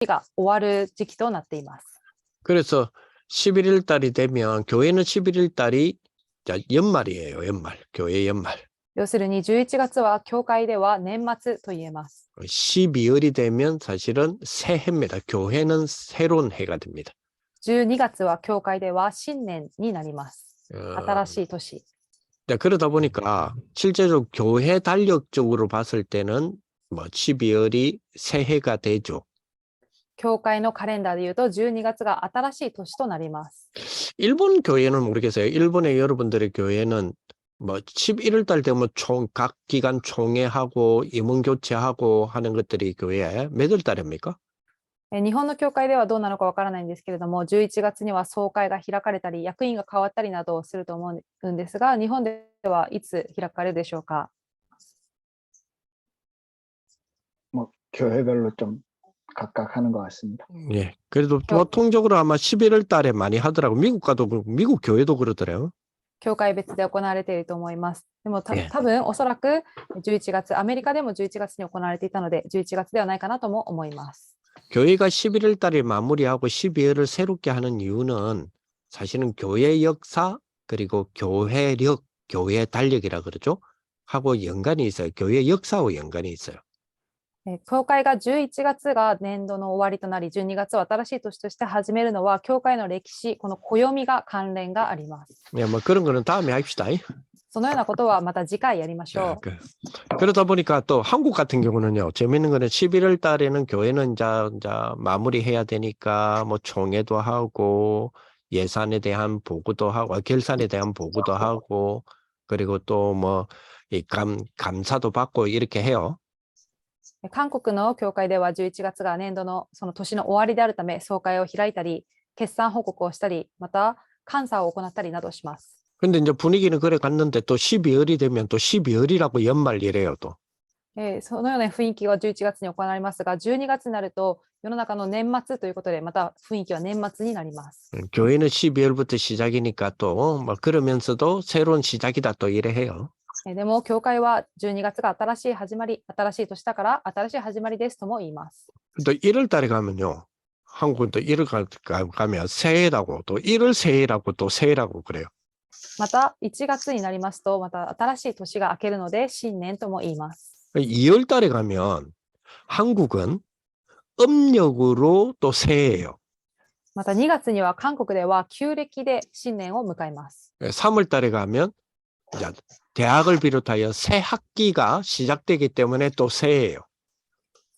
が終わる時期となっています。 그래서 11일 달이 되면 교회는 11일 달이 자, 연말이에요. 연말. 교회 연말. 要するに11月は教会では年末と言えます。 12월이 되면 사실은 새해입니다. 교회는 새로운 해가 됩니다. 12月は教会では新年になります。新しい年。 네, 그러다 보니까 실제로 교회 달력적으로 봤을 때는 뭐 12월이 새해가 되죠. 教会のカレンダーでいうと12月が新しい年となります。 일본 교회는 모르겠어요. 일본의 여러분들의 교회는 뭐 11월 달 되면 각 기관 총회하고 임원 교체하고 하는 것들이 교회에 몇 월 달입니까? 日本の教会ではどうなのかわからないんですけれども、11月には総会が開かれたり、役員が変わったりなどをすると思うんですが、日本ではいつ開かれるでしょうか。 뭐 교회별로 좀 각각 하는 것 같습니다. 예. 그래도 보통적으로 아마 11월 달에 많이 하더라고. 미국 가도 미국 교회도 그러더래요. 教会別で行われていると思います。でも多分おそらく11月、アメリカでも11月に行われていたので、11月ではないかなとも思います。 교회가 11월 달에 마무리하고 12월을 새롭게 하는 이유는 사실은 교회 역사 그리고 교회력, 교회 달력이라 그러죠. 하고 연관이 있어요. 교회 역사와 연관이 있어요. 教会が11月が年度の終わりとなり、12月を新しい年として始めるのは、教会の歴史、この暦が関連があります。 네, 뭐 그런 거는 다음에 합시다. そのようなことはまた次回やりましょう。 그러다 보니까 또 한국 같은 경우는요. 재밌는 거는 11월 달에는 교회는 이제 마무리해야 되니까 뭐 총회도 하고 예산에 대한 보고도 하고 결산에 대한 보고도 하고 그리고 또 뭐 이 감사도 받고 이렇게 해요. 韓国の教会では11月が年度のその年の終わりであるため、総会を開いたり、決算報告をしたり、また監査を行ったりなどします。 근데 이제 분위기는 그래 갔는데 또 12월이 되면 또 12월이라고 연말 이래요 또. そのような雰囲気が11月に行われますが、12月になると世の中の年末ということで、また雰囲気は年末になります。 교회는 12월부터 시작이니까 또 뭐 그러면서도 새로운 시작이다 또 이래 해요. でも教会は12月が新しい始まり、新しい年だから新しい始まりですとも言います。 또 1월 달에 가면요. 한국은 또 1월 가면 새해라고 또 1월 새해라고 또 새해라고 그래요. また1月になりますと、また新しい年が明けるので新年とも言います。 2월 달에 가면 한국은 음력으로 또 새해예요. また2月には韓国では旧暦で新年を迎えます。 3월 달에 가면 이제 대학을 비롯하여 새 학기가 시작되기 때문에 또 새해예요.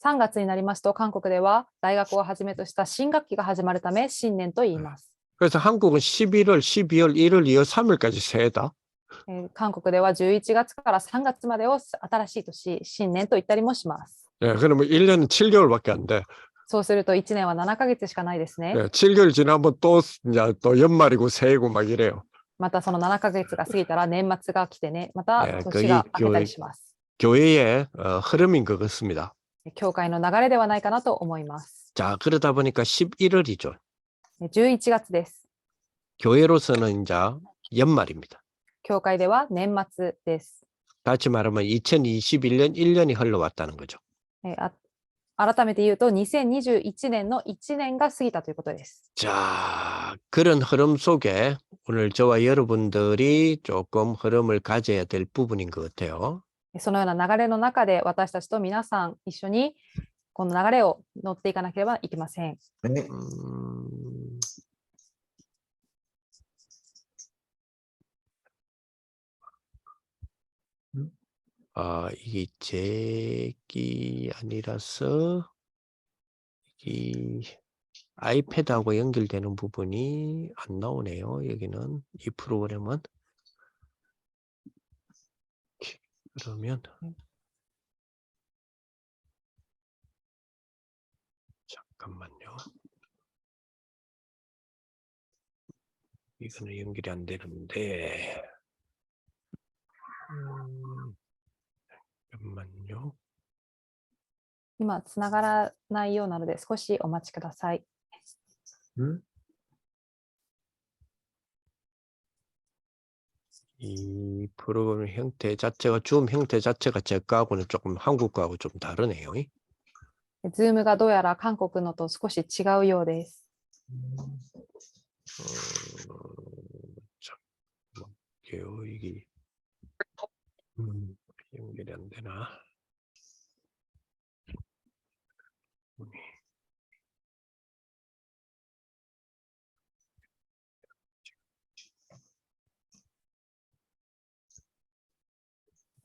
3月になりますと、韓国では大学をはじめとした新学期が始まるため新年と言います。 그래서 한국은 11월, 12월, 1월, 2월, 3월까지 새해다. 韓国では11月から3月までを新しい年、新年と言ったりもします。 예, 그러면 1년은 7개월밖에 안 돼. そうすると1年は7ヶ月しかないですね。 예, 7개월 지나면 또 이제 또 연말이고 새해고 막 이래요. またその7ヶ月が過ぎたら年末が来てね、また年が明けたりします。 교회의 흐름인 것 같습니다. 教会の流れではないかなと思います。 자, 그러다 보니까 11월이죠. 11月です。 교회로서는 이제 연말입니다. 教会では年末です。 다시 말하면 2021년 1년이 흘러왔다는 거죠. 改めて言うと2021年の1年が過ぎたということです。 자, 그런 흐름 속에 오늘 저와 여러분들이 조금 흐름을 가져야 될 부분인 것 같아요. そのような流れの中で私たちと皆さん一緒にこの流れを乗っていかなければいけません。 이게 잭이 아니라서 이 아이패드하고 연결되는 부분이 안 나오네요. 여기는 이 프로그램은 그러면 잠깐만요. 이거는 연결이 안 되는데 잠깐만요. 今つながらないようなので少しお待ちください。 이 프로그램 형태 자체가 줌 형태 자체가 제 거하고는 조금 한국 거하고 좀 다르네요. ズームがどうやら韓国のと少し違うようです。 잠깐만요. 이게 연결이 안 되나?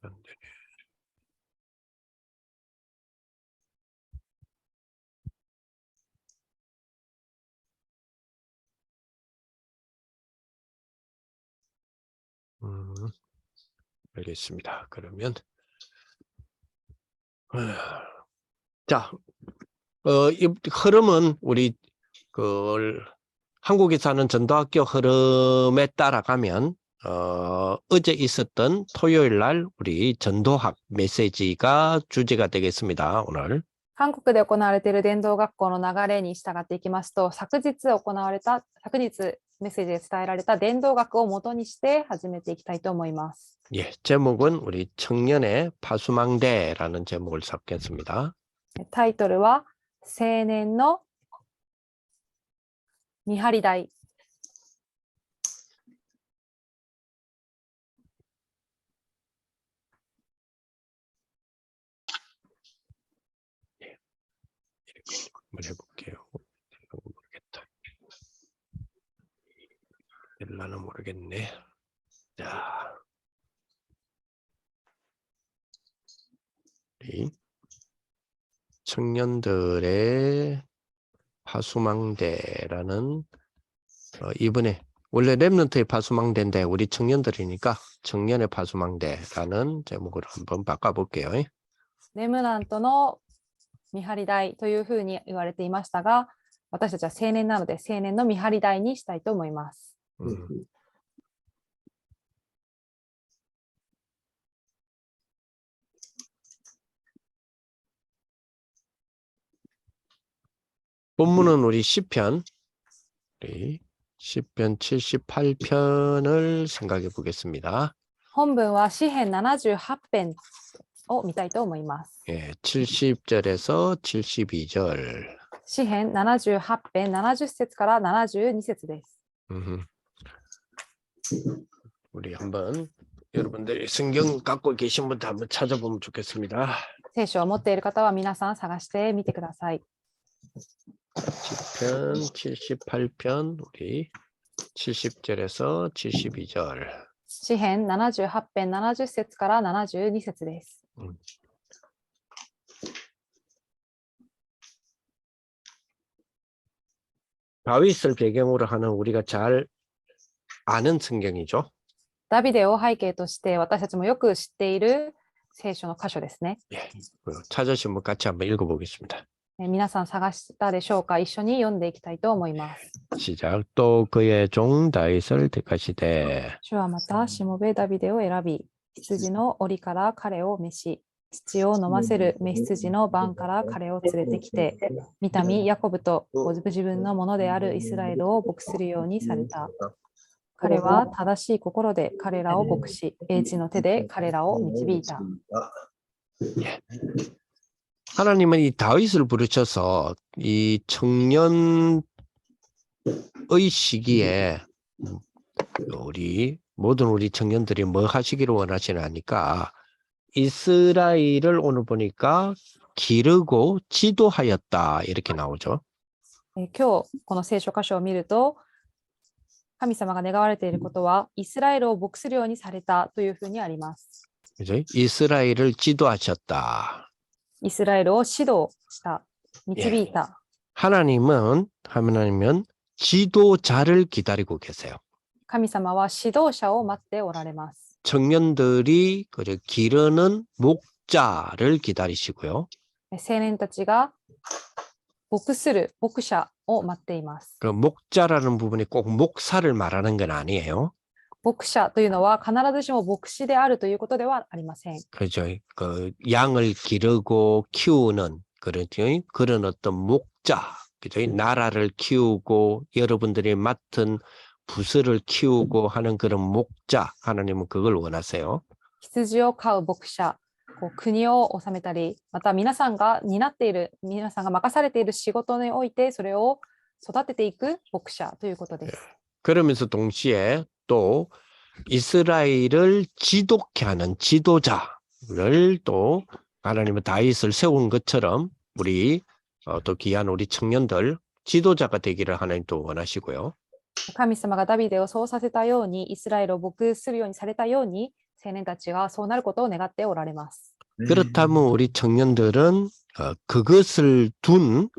안 되네. 알겠습니다. 그러면 자, 이 흐름은 우리 한국에 사는 전도학교 흐름에 따라가면 어제 있었던 토요일 날 우리 전도학 메시지가 주제가 되겠습니다. 오늘. 韓国で行われている伝道学校の流れに従っていきますと、昨日メッセージで伝えられた伝道学を元にして始めていきたいと思います。 예, 제목은 우리 청년의 파수망대라는 제목을 잡겠습니다. タイトルは青年の見張り台。 한번 해볼게요. 모르겠다. 될라나 모르겠네. 자, 우리 청년들의 파수망대라는 이번에 원래 랩런트의 파수망대인데 우리 청년들이니까 청년의 파수망대라는 제목으로 한번 바꿔볼게요. レムナントの見張り台というふうに言われていましたが、私たちは青年なので青年の見張り台にしたいと思います。 본문은 우리 시편 78편을 생각해 보겠습니다. 本文は詩編78編を見たいと思います。 예, 70절에서 72절. 詩編78編70節から72節です。 우리 한번 여러분들 성경 갖고 계신 분들 한번 찾아보면 좋겠습니다. 聖書を持っている方は皆さん探してみてください。 시편 78편 우리 70절에서 72절. 詩編78編70節から72節です。 다윗을 배경으로 하는 우리가 잘 아는 성경이죠. ダビデを背景として私たちもよく知っている聖書の箇所ですね。 예, 찾으시면 같이 한번 읽어보겠습니다. 皆さん探したでしょうか。一緒に読んでいきたいと思います。 시작. 또 그의 종 다윗을 택하시되 主はまたしもべダビデを選び、羊の檻から彼を召し、乳を飲ませる雌羊の番から彼を連れてきて、御民ヤコブとご自分のものであるイスラエルを牧するようにされた。彼は正しい心で彼らを牧し、英知の手で彼らを導いた。 하나님은 이 다윗을 부르셔서 이 청년의 시기에 모든 우리 청년들이 뭐 하시기를 원하시나 하니까 이스라엘을 오늘 보니까 기르고 지도하였다 이렇게 나오죠. 今日この聖書箇所を見ると、神様が願われていることはイスラエルを牧するようにされたというふうにあります。 그죠? 이스라엘을 지도하셨다. イスラエルを指導した、導いた。 하나님은 지도자를 기다리고 계세요. 神様は指導者を待っておられます。 청년들이 기르는 목자를 기다리시고요. 青年たちが牧する牧者を待っています。 그 목자라는 부분이 꼭 목사를 말하는 건 아니에요. 牧者というのは必ずしも牧師であるということではありません。 그죠? 그 양을 기르고 키우는 그런 어떤 목자, 그죠? 나라를 키우고 여러분들이 맡은 부서를 키우고 하는 그런 목자, 하나님은 그걸 원하세요. 羊を飼う牧者、こう国を治めたり、また皆さんが任されている仕事においてそれを育てていく牧者ということです。 그러면서 동시에 또 이스라엘을 지독케 하는 지도자를 또 하나님은 다윗을 세운 것처럼 우리 또 귀한 우리 청년들 지도자가 되기를 하나님 또 원하시고요. 神様がダビデをそうさせたように、イスラエルを牧するようにされたように、青年たちがそうなることを願っておられます。 그렇다면 우리 청년들은 그것을 둔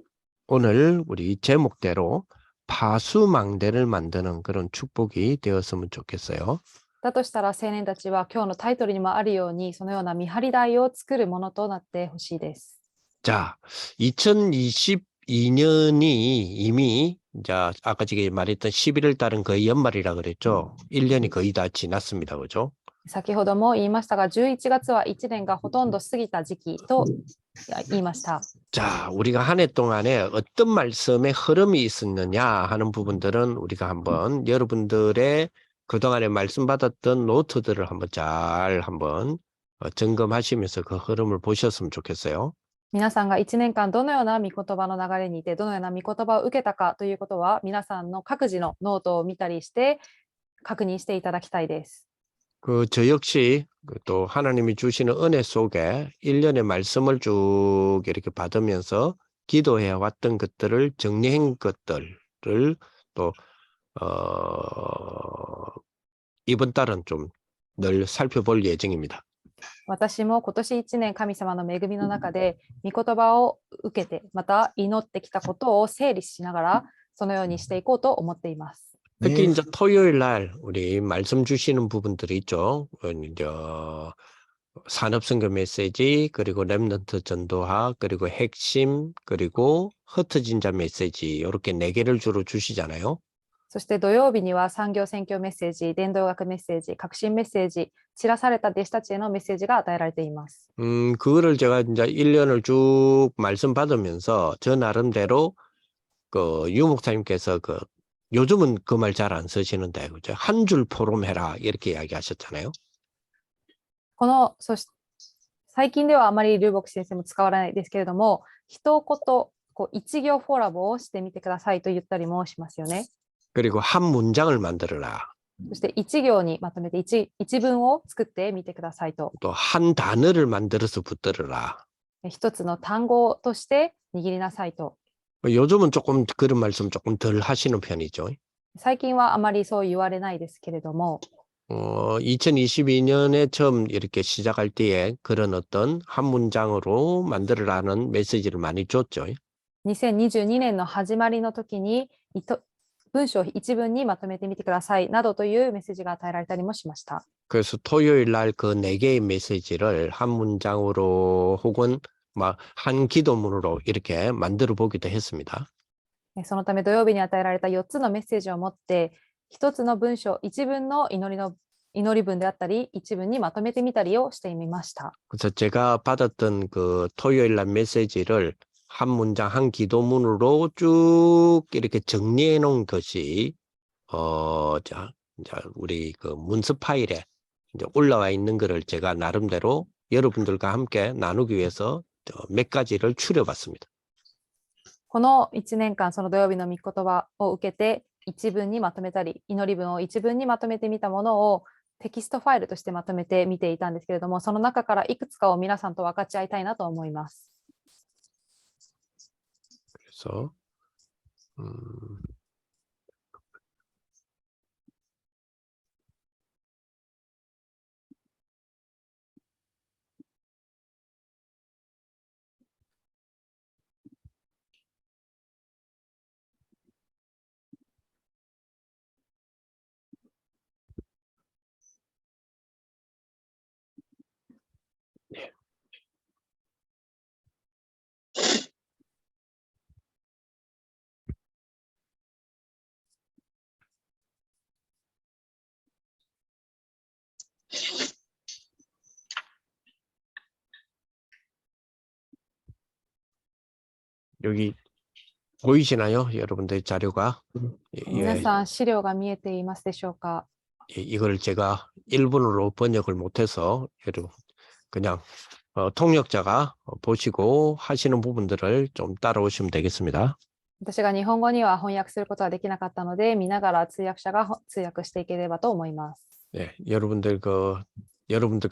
오늘 우리 제목대로 파수망대를 만드는 그런 축복이 되었으면 좋겠어요. だとしたら青年たちは今日のタイトルにもあるように、そのような見張り台を作るものとなってほしいです。 자, 2022년이 이미 이제 아까 제가 말했던 11월 달은 거의 연말이라 그랬죠. 1년이 거의 다 지났습니다. 그죠? 先ほども言いましたが、11月は1年がほとんど過ぎた時期と言いました。 자, 우리가 한 해 동안에 어떤 말씀의 흐름이 있었느냐 하는 부분들은 우리가 한번 여러분들의 그동안에 말씀 받았던 노트들을 한번 잘 한번 점검하시면서 그 흐름을 보셨으면 좋겠어요. 皆さんが1年間どのような御言葉の流れにいて、どのような御言葉を受けたかということは、皆さんの各自のノートを見たりして確認していただきたいです。 저 역시 또 하나님이 주시는 은혜 속에 1년의 말씀을 쭉 이렇게 받으면서 기도해 왔던 것들을 정리한 것들을 또 이번 달은 좀 늘 살펴볼 예정입니다. 私も今年1年神様の恵みの中で御言葉を受けて、また祈ってきたことを整理しながらそのようにしていこうと思っています。 특히 이제 토요일 날 우리 말씀 주시는 부분들이 있죠. 이제 산업선교 메시지, 그리고 렘넌트 전도학, 그리고 핵심, 그리고 흩어진 자 메시지 이렇게 4개를 주로 주시잖아요. そして土曜日には産業宣教メッセージ、伝道学メッセージ、革新メッセージ、散らされた弟子たちへのメッセージが与えられています。 그거를 제가 이제 1년을 쭉 말씀 받으면서 저 나름대로 그 유 목사님께서 요즘은 그 말 잘 안 쓰시는데 그죠? 한 줄 포럼해라 이렇게 이야기하셨잖아요. 最近ではあまり劉牧師先生も使わないですけれども、一言一行フォーラムをしてみてくださいと言ったりもしますよね。 그리고 한 문장을 만들어라. そして一行にまとめて一文を作ってみてくださいと。 또 한 단어를 만들어서 붙들어라. 一つの単語として握りなさいと。 요즘은 조금 그런 말씀 조금 덜 하시는 편이죠. 最近はあまりそう言われないですけれども、 2022년에 처음 이렇게 시작할 때에 그런 어떤 한 문장으로 만들어라는 메시지를 많이 줬죠. 2022年の始まりの時に文章を一文にまとめてみてくださいなどというメッセージが与えられたりもしました。 그래서 토요일 날 그 4개의 메시지를 한 문장으로 혹은 한 기도문으로 이렇게 만들어 보기도 했습니다. そのため土曜日に与えられた4つのメッセージを持って1つの文章、一文の祈り文であったり一文にまとめてみたりをしてみました。 그래서 제가 받았던 그 토요일 날 메시지를 한 문장 한 기도문으로 쭉 이렇게 정리해 놓은 것이 자 우리 그 문서 파일에 이제 올라와 있는 거를 제가 나름대로 여러분들과 함께 나누기 위해서 몇 가지를 추려봤습니다. この1年間その土曜日の御言葉を受けて一文にまとめたり祈り文を一文にまとめてみたものをテキストファイルとしてまとめて見ていたんですけれども、その中からいくつかを皆さんと分かち合いたいなと思います。 그래서 여기 보이시나요? 여러분들 자료가? 皆さん資料が見えていますでしょうか。 이걸 제가 일본어로 번역을 못해서 여러분 그냥 통역자가 보시고 하시는 부분들을 좀 따라오시면 되겠습니다. 私が日本語には翻訳することはできなかったので、見ながら通訳者が通訳していければと思います。 네, 여러분들과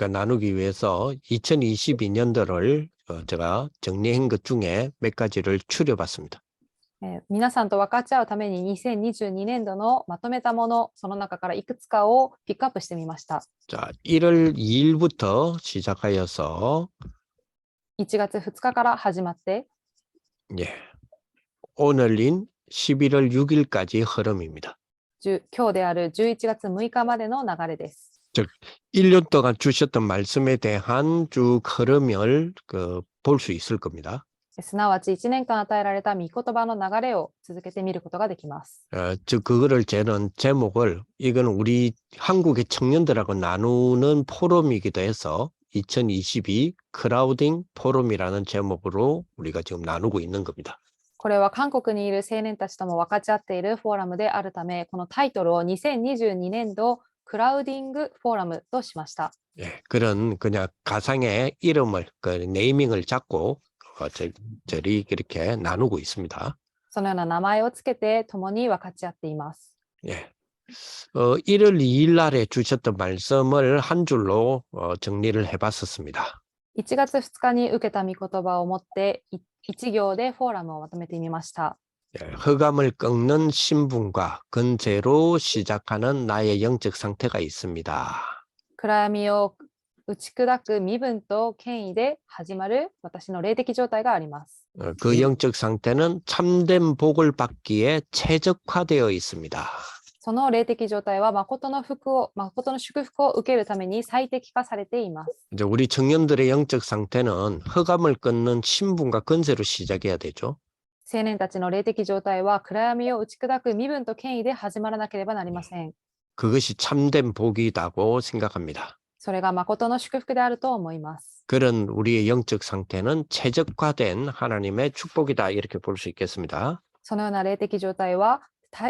나누기 위해서 2022년도를 제가 정리한 것 중에 몇 가지를 추려봤습니다. 皆さんと分かち合うために2022年度のまとめたもの、その中からいくつかをピックアップしてみました。 자, 1월 2일부터 시작하여서 1月2日から始まって、 예, 오늘인 11월 6일까지 흐름입니다. 今日である11月6日までの流れです。 1년 동안 주셨던 말씀에 대한 쭉 흐름을 볼 수 있을 겁니다. すなわち1年間与えられた御言葉の流れを続けてみることができます。 즉 그거를 저는 제목을 이건 우리 한국의 청년들하고 나누는 포럼이기도 해서 2022 크라우딩 포럼이라는 제목으로 우리가 지금 나누고 있는 겁니다. これは韓国にいる青年たちとも分かち合っているフォーラムであるため、このタイトルを2022年度クラウディングフォーラムとしました。 예, 그런 그냥 가상의 이름을 네이밍을 잡고 저리 이렇게 나누고 있습니다. そのような名前をつけて共に分かち合っています。 예. 1월 2일 날에 주셨던 말씀을 한 줄로 정리를 해봤었습니다. 1月2日に受けた御言葉をもって1行でフォーラムをまとめてみました。 예, 흑암을 꺾는 신분과 근세로 시작하는 나의 영적 상태가 있습니다. 暗闇を打ち砕く身分と権威で始まる私の霊的状態があります。 그 영적 상태는 참된 복을 받기에 최적화되어 있습니다. その霊的状態は誠の祝福を受けるために最適化されています。 이제 우리 청년들의 영적 상태는 흑암을 꺾는 신분과 근세로 시작해야 되죠. 青年たちの霊的状態は暗闇を打ち砕く身分と権威で始まらなければなりません。 그것이 참된 복이라고 생각합니다. それが誠の祝福であると思います。 그런 우리의 영적 상태는 최적화된 하나님의 축복이다 이렇게 볼 수 있겠습니다. そのような霊的状態は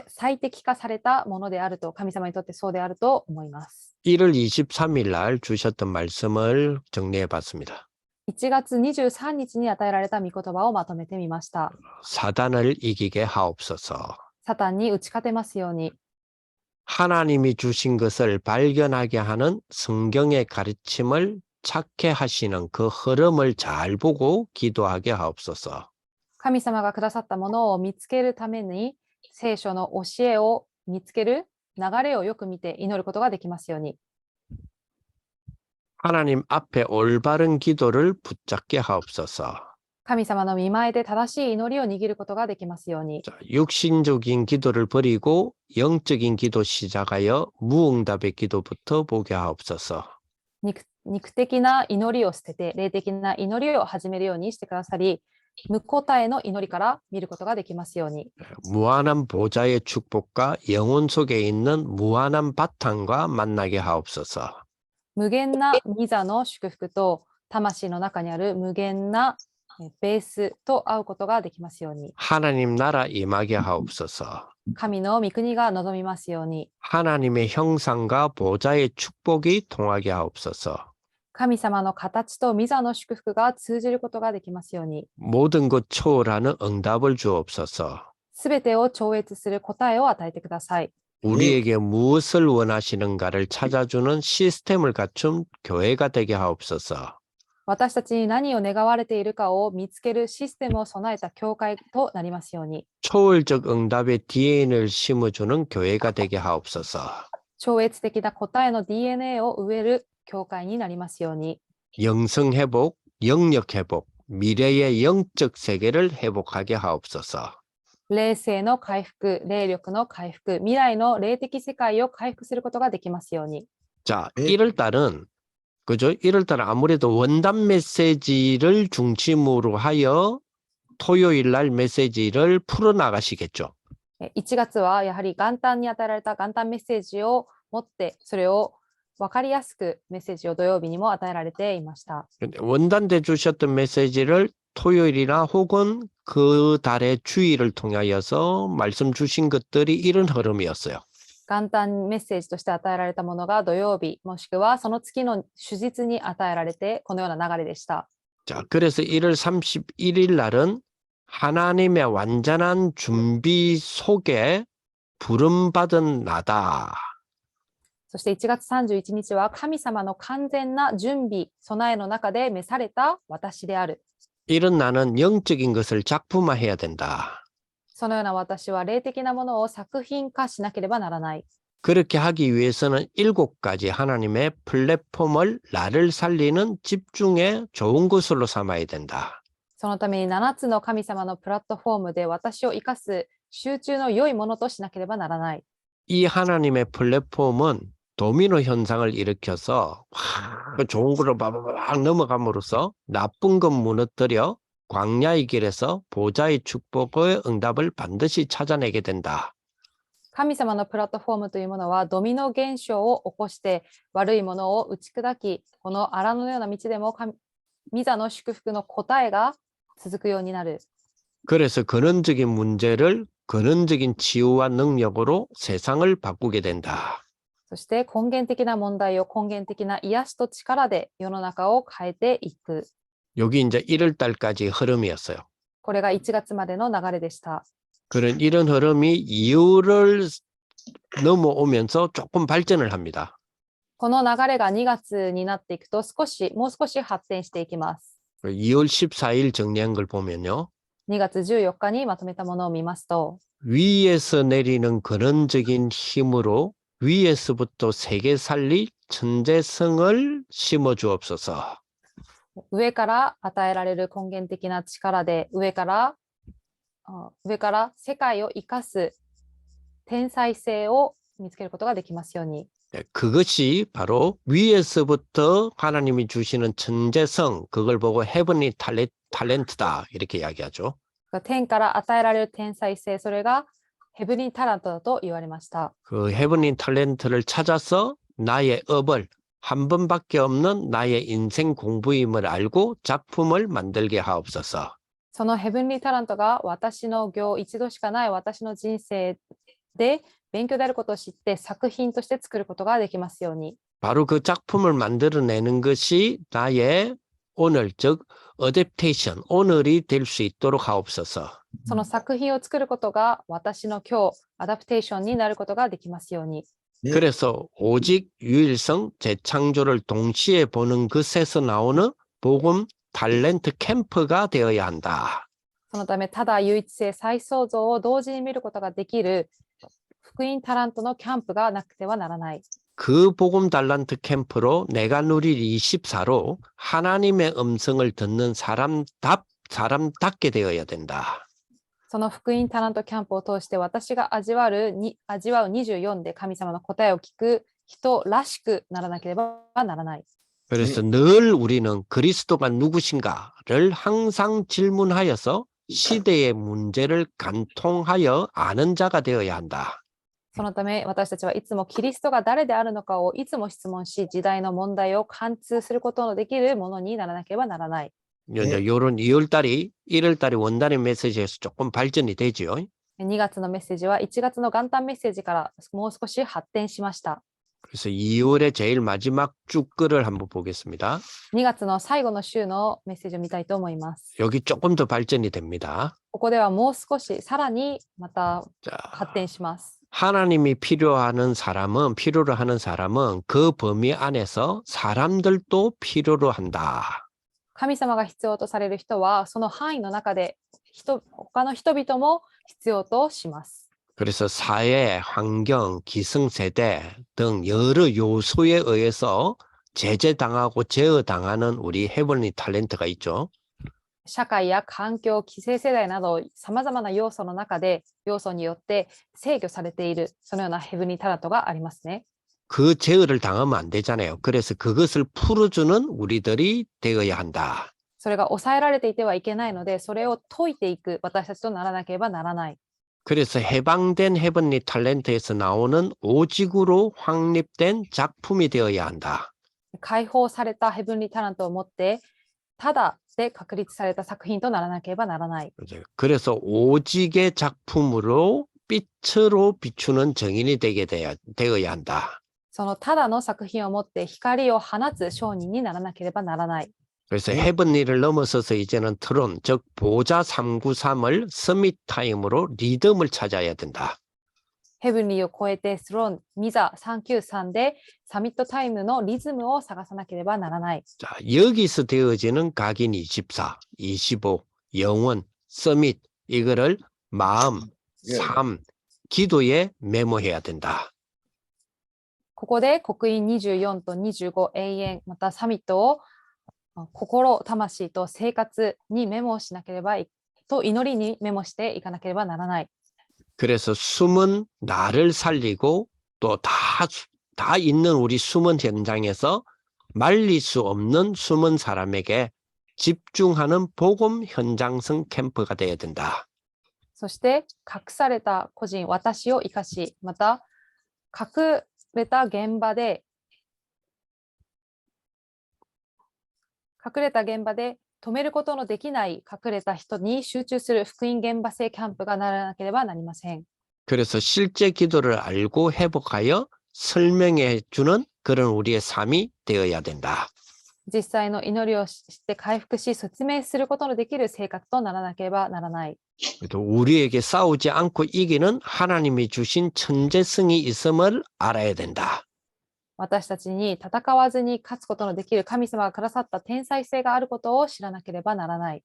最適化されたものであると、神様にとってそうであると思います。 1월 23일 날 주셨던 말씀을 정리해 봤습니다. 1月23日に与えられた御言葉をまとめてみました。 사단을 이기게 하옵소서. サタンに打ち勝てますように。 하나님이 주신 것을 발견하게 하는 성경의 가르침을 찾게 하시는 그 흐름을 잘 보고 기도하게 하옵소서. 神様がくださったものを見つけるために、聖書の教えを見つける流れをよく見て祈ることができますように。 하나님 앞에 올바른 기도를 붙잡게 하옵소서. 神様の御前で正しい祈りを握ることができますように。 자, 육신적인 기도를 버리고 영적인 기도 시작하여 무응답의 기도부터 보게 하옵소서. 肉的な祈りを捨てて、霊的な祈りを始めるようにしてくださり、無答えの祈りから見ることができますように。 무한한 보좌의 축복과 영혼 속에 있는 무한한 바탕과 만나게 하옵소서. 無限な御座の祝福と魂の中にある無限なベースと会うことができますように。 하나님 나라 임하게 하옵소서. 神の御国が望みますように。 하나님의 형상과 보좌의 축복이 통하게 하옵소서. 神様の形と御座の祝福が通じることができますように。 모든 것 초월하는 응답을 주옵소서. すべてを超越する答えを与えてください。 우리에게 무엇을 원하시는가를 찾아주는 시스템을 갖춘 교회가 되게 하옵소서. 私たちに何を願われているかを見つけるシステムを備えた教会となりますように。 초월적 응답의 DNA를 심어주는 교회가 되게 하옵소서. 超越的な答えの DNA を植える教会になりますように。 영성 회복, 영력 회복, 미래의 영적 세계를 회복하게 하옵소서. 霊性の回復、霊力の回復、未来の霊的世界を回復することができますように。 자, 1월 달은 그죠? 1월 달은 아무래도 원단 메시지를 중심으로 하여 토요일 날 메시지를 풀어나가시겠죠. 1月はやはり元旦に与えられた元旦メッセージを持って、それを分かりやすくメッセージを土曜日にも与えられていました。 원단대 주셨던 메시지를 토요일이나 혹은 그 달의 주일을 통하여서 말씀 주신 것들이 이런 흐름이었어요. 元旦メッセージとして与えられたものが土曜日、もしくはその月の主日に与えられて、このような流れでした。 자, 그래서 1월 31일 날은 하나님의 완전한 준비 속에 부름받은 나다. そして1月31日は神様の完全な準備、備えの中で召された私である。 이런 나는 영적인 것을 작품화해야 된다. そのような私は霊的なものを作品化しなければならない。 그렇게 하기 위해서는 7가지 하나님의 플랫폼을 나를 살리는 집중의 좋은 것으로 삼아야 된다. そのために7つの神様のプラットフォームで私を生かす集中の良いものとしなければならない。 이 하나님의 플랫폼은 도미노 현상을 일으켜서 그 좋은 거로 막 넘어감으로써 나쁜 것 무너뜨려 광야의 길에서 보좌의 축복의 응답을 반드시 찾아내게 된다. 神様のプラットフォームというものはドミノ現象を起こして悪いものを打ち砕き、この荒野のような道でも御座の祝福の答えが続くようになる。 그래서 근원적인 문제를 근원적인 치유와 능력으로 세상을 바꾸게 된다. そして根源的な問題を根源的な癒しと力で世の中を変えていく。 여기 이제 1월 달까지 흐름이었어요. これが1月までの流れでした。 이런 흐름이 2월을 넘어오면서 조금 발전을 합니다. この流れが2月になっていくともう少し発展していきます。 2월 14일 정리한 걸 보면요. 2月14日にまとめたものを見ますと、 위에서 내리는 근원적인 힘으로 위에서부터 세계 살릴 천재성을 심어 주옵소서. 上から与えられる根源的な力で上から世界を生かす天才性を見つけることができますように。 그것이 바로 위에서부터 하나님이 주시는 천재성, 그걸 보고 헤븐리 탤런트다 이렇게 이야기하죠. 天から与えられる天才性、それがヘブリンタラントだと言われました。 그 헤븐리 탤런트를 찾아서 나의 업을 한 번밖에 없는 나의 인생 공부임을 알고 작품을 만들게 하옵소서. そのヘブンリータラントが私の業、一度しかない私の人生で勉強であることを知って作品として作ることができますように。 바로 그 작품을 만들어내는 것이 나의 오늘, 즉 어댑테이션, 오늘이 될 수 있도록 하옵소서. その作品を作ることが私の今日、アダプテーションになることができますように。 그래서 오직 유일성, 재창조를 동시에 보는 것에서 나오는 복음 탤런트 캠프가 되어야 한다. そのため、ただ唯一性再創造を同時に見ることができる福音タラントのキャンプがなくてはならない。 그 복음 탤런트 캠프로 내가 누릴 24로 하나님의 음성을 듣는 사람답게 되어야 된다. その福音タラントキャンプを通して私が味わう24で神様の答えを聞く人らしくならなければならない。 그래서 늘 우리는 그리스도가 누구신가를 항상 질문하여서 시대의 문제를 간통하여 아는 자가 되어야 한다. そのため私たちはいつもキリストが誰であるのかをいつも質問し、時代の問題を貫通することのできるものにならなければならない。 요런 2월달이 1월달이 원단의 메시지에서 조금 발전이 되죠. 2月のメッセージは1月の元旦メッセージからもう少し発展しました。 그래서 2월의 제일 마지막 주글을 한번 보겠습니다. 2月の最後の週のメッセージを見たいと思います。 여기 조금 더 발전이 됩니다. ここではもう少しさらにまた 자, 発展します。 하나님이 필요로 하는 사람은 그 범위 안에서 사람들도 필요로 한다. 神様が必要とされる人はその範囲の中で他の人々も必要とします。 그래서 사회, 환경, 기성세대 등 여러 요소에 의해서 제재당하고 제어당하는 우리 헤븐리 탤런트가 있죠. 社会や環境、既成世代などさまざまな要素の中で要素によって制御されているそのようなヘブンリータラントがありますね。 그 제어를 당하면 안 되잖아요. 그래서 그것을 풀어주는 우리들이 되어야 한다. それが抑えられていてはいけないので、それを解いていく私たちとならなければならない。 그래서 해방된 헤븐리 탤런트에서 나오는 오직으로 확립된 작품이 되어야 한다. 解放されたヘブンリータラントを持ってただで確立された作品とならなければならない。 그래서 오직의 작품으로 빛으로 비추는 정인이 되어야 한다. そのただの作品を持って光を放つ商人にならなければならない。 그래서 헤븐리를 넘어서서 이제는 트론, 즉 보좌 393을 서밋 타임으로 리듬을 찾아야 된다. ヘブンリーを超えてスローン、ミザ393でサミットタイムのリズムを探さなければならない。 자, 여기서 되어지는 각인 24, 25, 영원, 서밋 이거를 마음, 삶, 기도에 메모해야 된다. ここで刻印24と25永遠またサミットを心、魂と生活にメモしなければと祈りにメモしていかなければならない。 그래서 숨은 나를 살리고 또 다 있는 우리 숨은 현장에서 말릴 수 없는 숨은 사람에게 집중하는 복음 현장성 캠프가 되어야 된다. そして隠された個人、私を生かし、また隠れた現場で止めることのできない隠れた人に集中する福音現場性キャンプがならなければなりません。 그래서 실제 기도를 알고 회복하여 설명해 주는 그런 우리의 삶이 되어야 된다. 実際の祈りをして回復し、説明することのできる生活とならなければならない。 또 우리에게 싸우지 않고 이기는 하나님이 주신 천재성이 있음을 알아야 된다. 私たちに戦わずに勝つことのできる神様がくださった天才性があることを知らなければならない。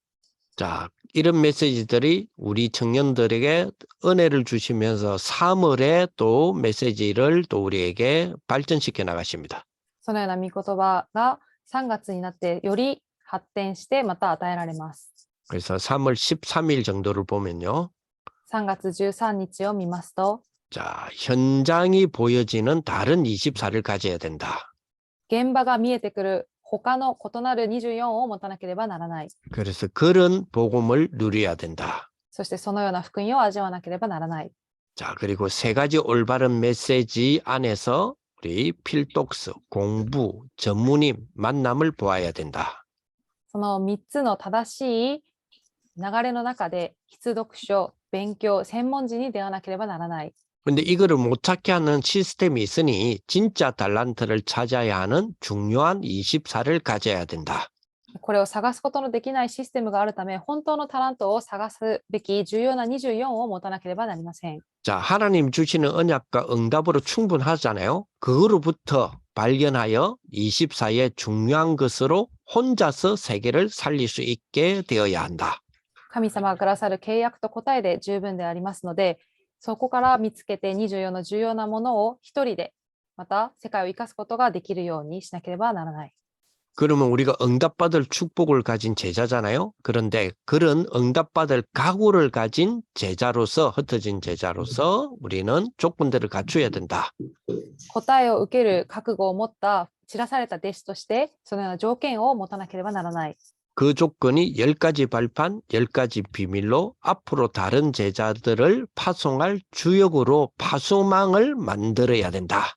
자, 이런 메시지들이 우리 청년들에게 은혜를 주시면서 3월에 또 메시지를 또 우리에게 발전시켜 나가십니다. そのような御言葉が3月になってより発展してまた与えられます。 그래서 3월 13일 정도를 보면요. 3月13日を見ますと、 자, 현장이 보여지는 다른 24를 가져야 된다. 現場が見えてくる他の異なる24を持たなければならない。 그래서 그런 복음을 누려야 된다. そしてそのような福音を味わわなければならない。 자, 그리고 세 가지 올바른 메시지 안에서 우리 필독스, 공부, 전무님 만남을 보아야 된다. その3つの正しい流れの中で必読書、勉強、専門人に出会わなければならない。 근데 이거를 못 찾게 하는 시스템이 있으니 진짜 달란트를 찾아야 하는 중요한 24를 가져야 된다. これを探すことのできないシステムがあるため、本当のタラントを探すべき重要な24を持たなければなりません。 자, 하나님 주시는 언약과 응답으로 충분하잖아요. 그거로부터 발견하여 24의 중요한 것으로 혼자서 세계를 살릴 수 있게 되어야 한다. 神様がくださる契約と答えで十分でありますので、そこから見つけて24の重要なものを一人で、また世界を生かすことができるようにしなければならない。 그러면 우리가 응답받을 축복을 가진 제자잖아요. 그런데 그런 응답받을 각오를 가진 제자로서, 흩어진 제자로서 우리는 조건들을 갖춰야 된다. 答えを受ける覚悟を持った散らされた弟子として、そのような条件を持たなければならない。 그 조건이 10가지 발판, 10가지 비밀로 앞으로 다른 제자들을 파송할 주역으로 파송망을 만들어야 된다.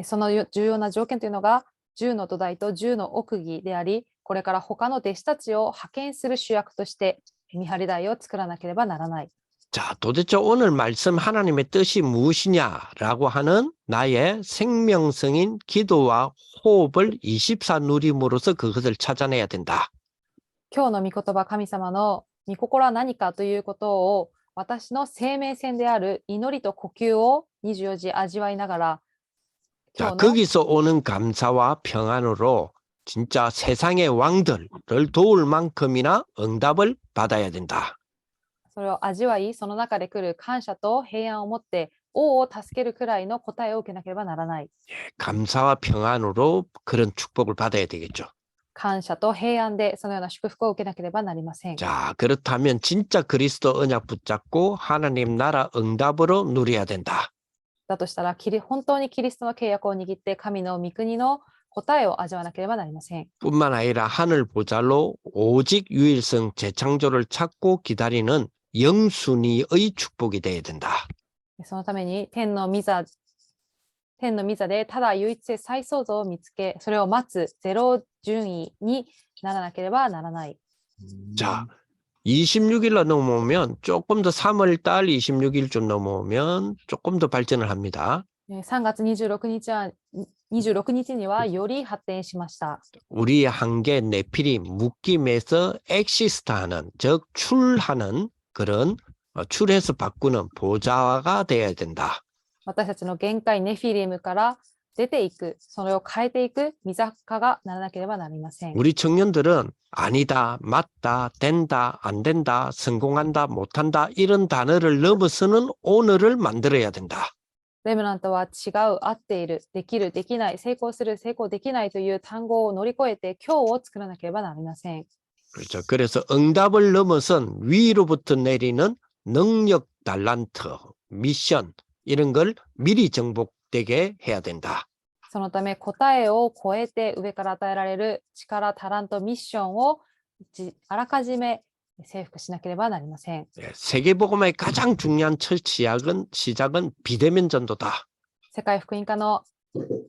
その重要な条件というのが、10の土台と10の奥義であり、これから他の弟子たちを派遣する主役として見張り台を作らなければならない。 자, 도대체 오늘 말씀 하나님의 뜻이 무엇이냐라고 하는 나의 생명성인 기도와 호흡을 24 누림으로써 그것을 찾아내야 된다. 今日の御言葉、神様の御心は何かということを、私の生命線である祈りと呼吸を24時味わいながら、 자, 거기서 오는 감사와 평안으로 진짜 세상의 왕들을 도울 만큼이나 응답을 받아야 된다. それを味わい、その中で来る感謝と平安を持って、王を助けるくらいの答えを受けなければならない。 감사와 평안으로 그런 축복을 받아야 되겠죠. 感謝と平安でそのような祝福を受けなければなりません。 자, 그렇다면 진짜 그리스도 언약 붙잡고 하나님 나라 응답으로 누려야 된다. だとしたら、本当にキリストの契約を握って神の御国の答えを味わわなければなりません。 뿐만 아니라 하늘 보잘로 오직 유일성 재창조를 찾고 기다리는 영순위의 축복이 되어야 된다. そのために天の御座でただ唯一性再創造を見つけ、それを待つゼロ順位にならなければならない。 자, 26일로 넘어오면 조금 더 3월 달 26일쯤 넘어오면 조금 더 발전을 합니다. 3月26日は26日にはより発展しました。 우리의 한계 네피림 묶임에서 엑시스트하는 즉 출하는 그런 출해서 바꾸는 보좌가 되어야 된다. 私たちの限界ネフィリムから出ていく、それを変えていく御座がならなければなりません。 우리 청년들은 아니다, 맞다, 된다, 안 된다, 성공한다, 못한다 이런 단어를 넘어서는 오늘을 만들어야 된다. レムナントは違う、合っている、できる、できない、成功する、成功できないという単語を乗り越えて今日を作らなければなりません。 그렇죠. 그래서 응답을 넘어선 위로부터 내리는 능력, 달란트, 미션 이런 걸 미리 정복되게 해야 된다. そのため答えを超えて上から与えられる力、タラント、ミッションをあらかじめ征服しなければなりません。 세계복음의 가장 중요한 첫 시작은 비대면 전도다. 世界福音化の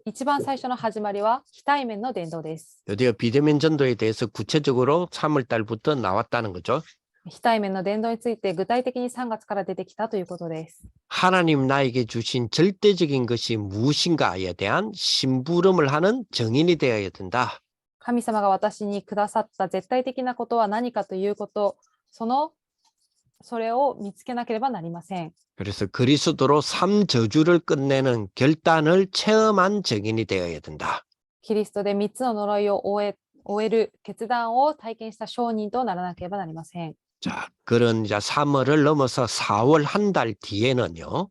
一番最初の始まりは非対面の伝道です。 드디어 비대면 전도에 대해서 구체적으로 3월 달부터 나왔다는 거죠. 非対面の伝道について具体的に3月から出てきたということです。 하나님 나에게 주신 절대적인 것이 무엇인가에 대한 심부름을 하는 정인이 되어야 된다. 神様が私にくださった絶対的なことは何かということ、それを見つけなければなりません。 그래서 그리스도로 삼저주를 끝내는 결단을 체험한 정인이 되어야 된다. キリストで3つの呪いを終える決断を体験した証人とならなければなりません。 자, 그런 이제 3월을 넘어서 4월 한 달 뒤에는요.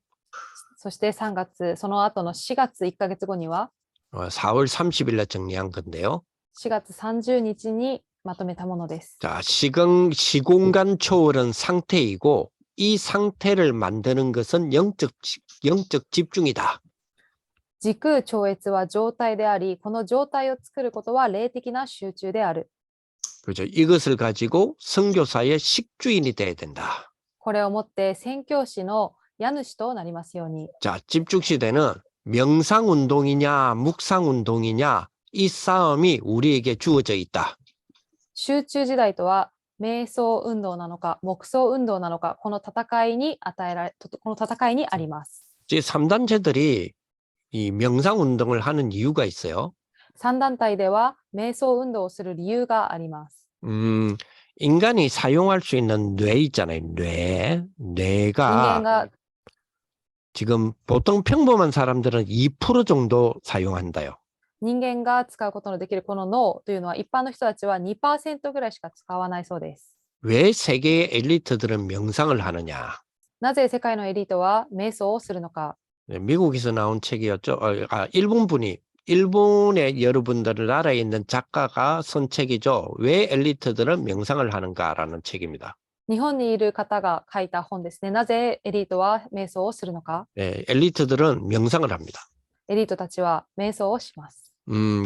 そして3月、その後の4月1ヶ月後には 4월 30일에 정리한 건데요. 4月30日にまとめたものです。 자, 시공간 초월은 상태이고 이 상태를 만드는 것은 영적 집중이다. 時空超越は状態であり、この状態を作ることは霊的な集中である。 그렇죠. 이것을 가지고 선교사의 식주인이 돼야 된다. これをもって宣教師の家主となりますように。 자, 집중 시대는 명상 운동이냐, 묵상 운동이냐 이 싸움이 우리에게 주어져 있다. 集中時代とは瞑想運動なのか、黙想運動なのか、この戦いにあります。 3단체들이 이 명상 운동을 하는 이유가 있어요. 3団体では瞑想運動をする理由があります。 인간이 사용할 수 있는 뇌 있잖아요. 뇌가 지금 보통 평범한 사람들은 2% 정도 사용한다요. 人間が使うことのできるこの脳というのは一般の人たちは 2% ぐらいしか使わないそうです。 왜 세계의 엘리트들은 명상을 하느냐? なぜ世界のエリートは瞑想をするのか。 미국에서 나온 책이었죠. 일본의 여러분들 나라에 있는 작가가 쓴 책이죠. 왜 엘리트들은 명상을 하는가라는 책입니다. 日本にいる方が書いた本ですね。なぜエリートは瞑想をするのか。 네, 엘리트들은 명상을 합니다. エリートたちは瞑想をします。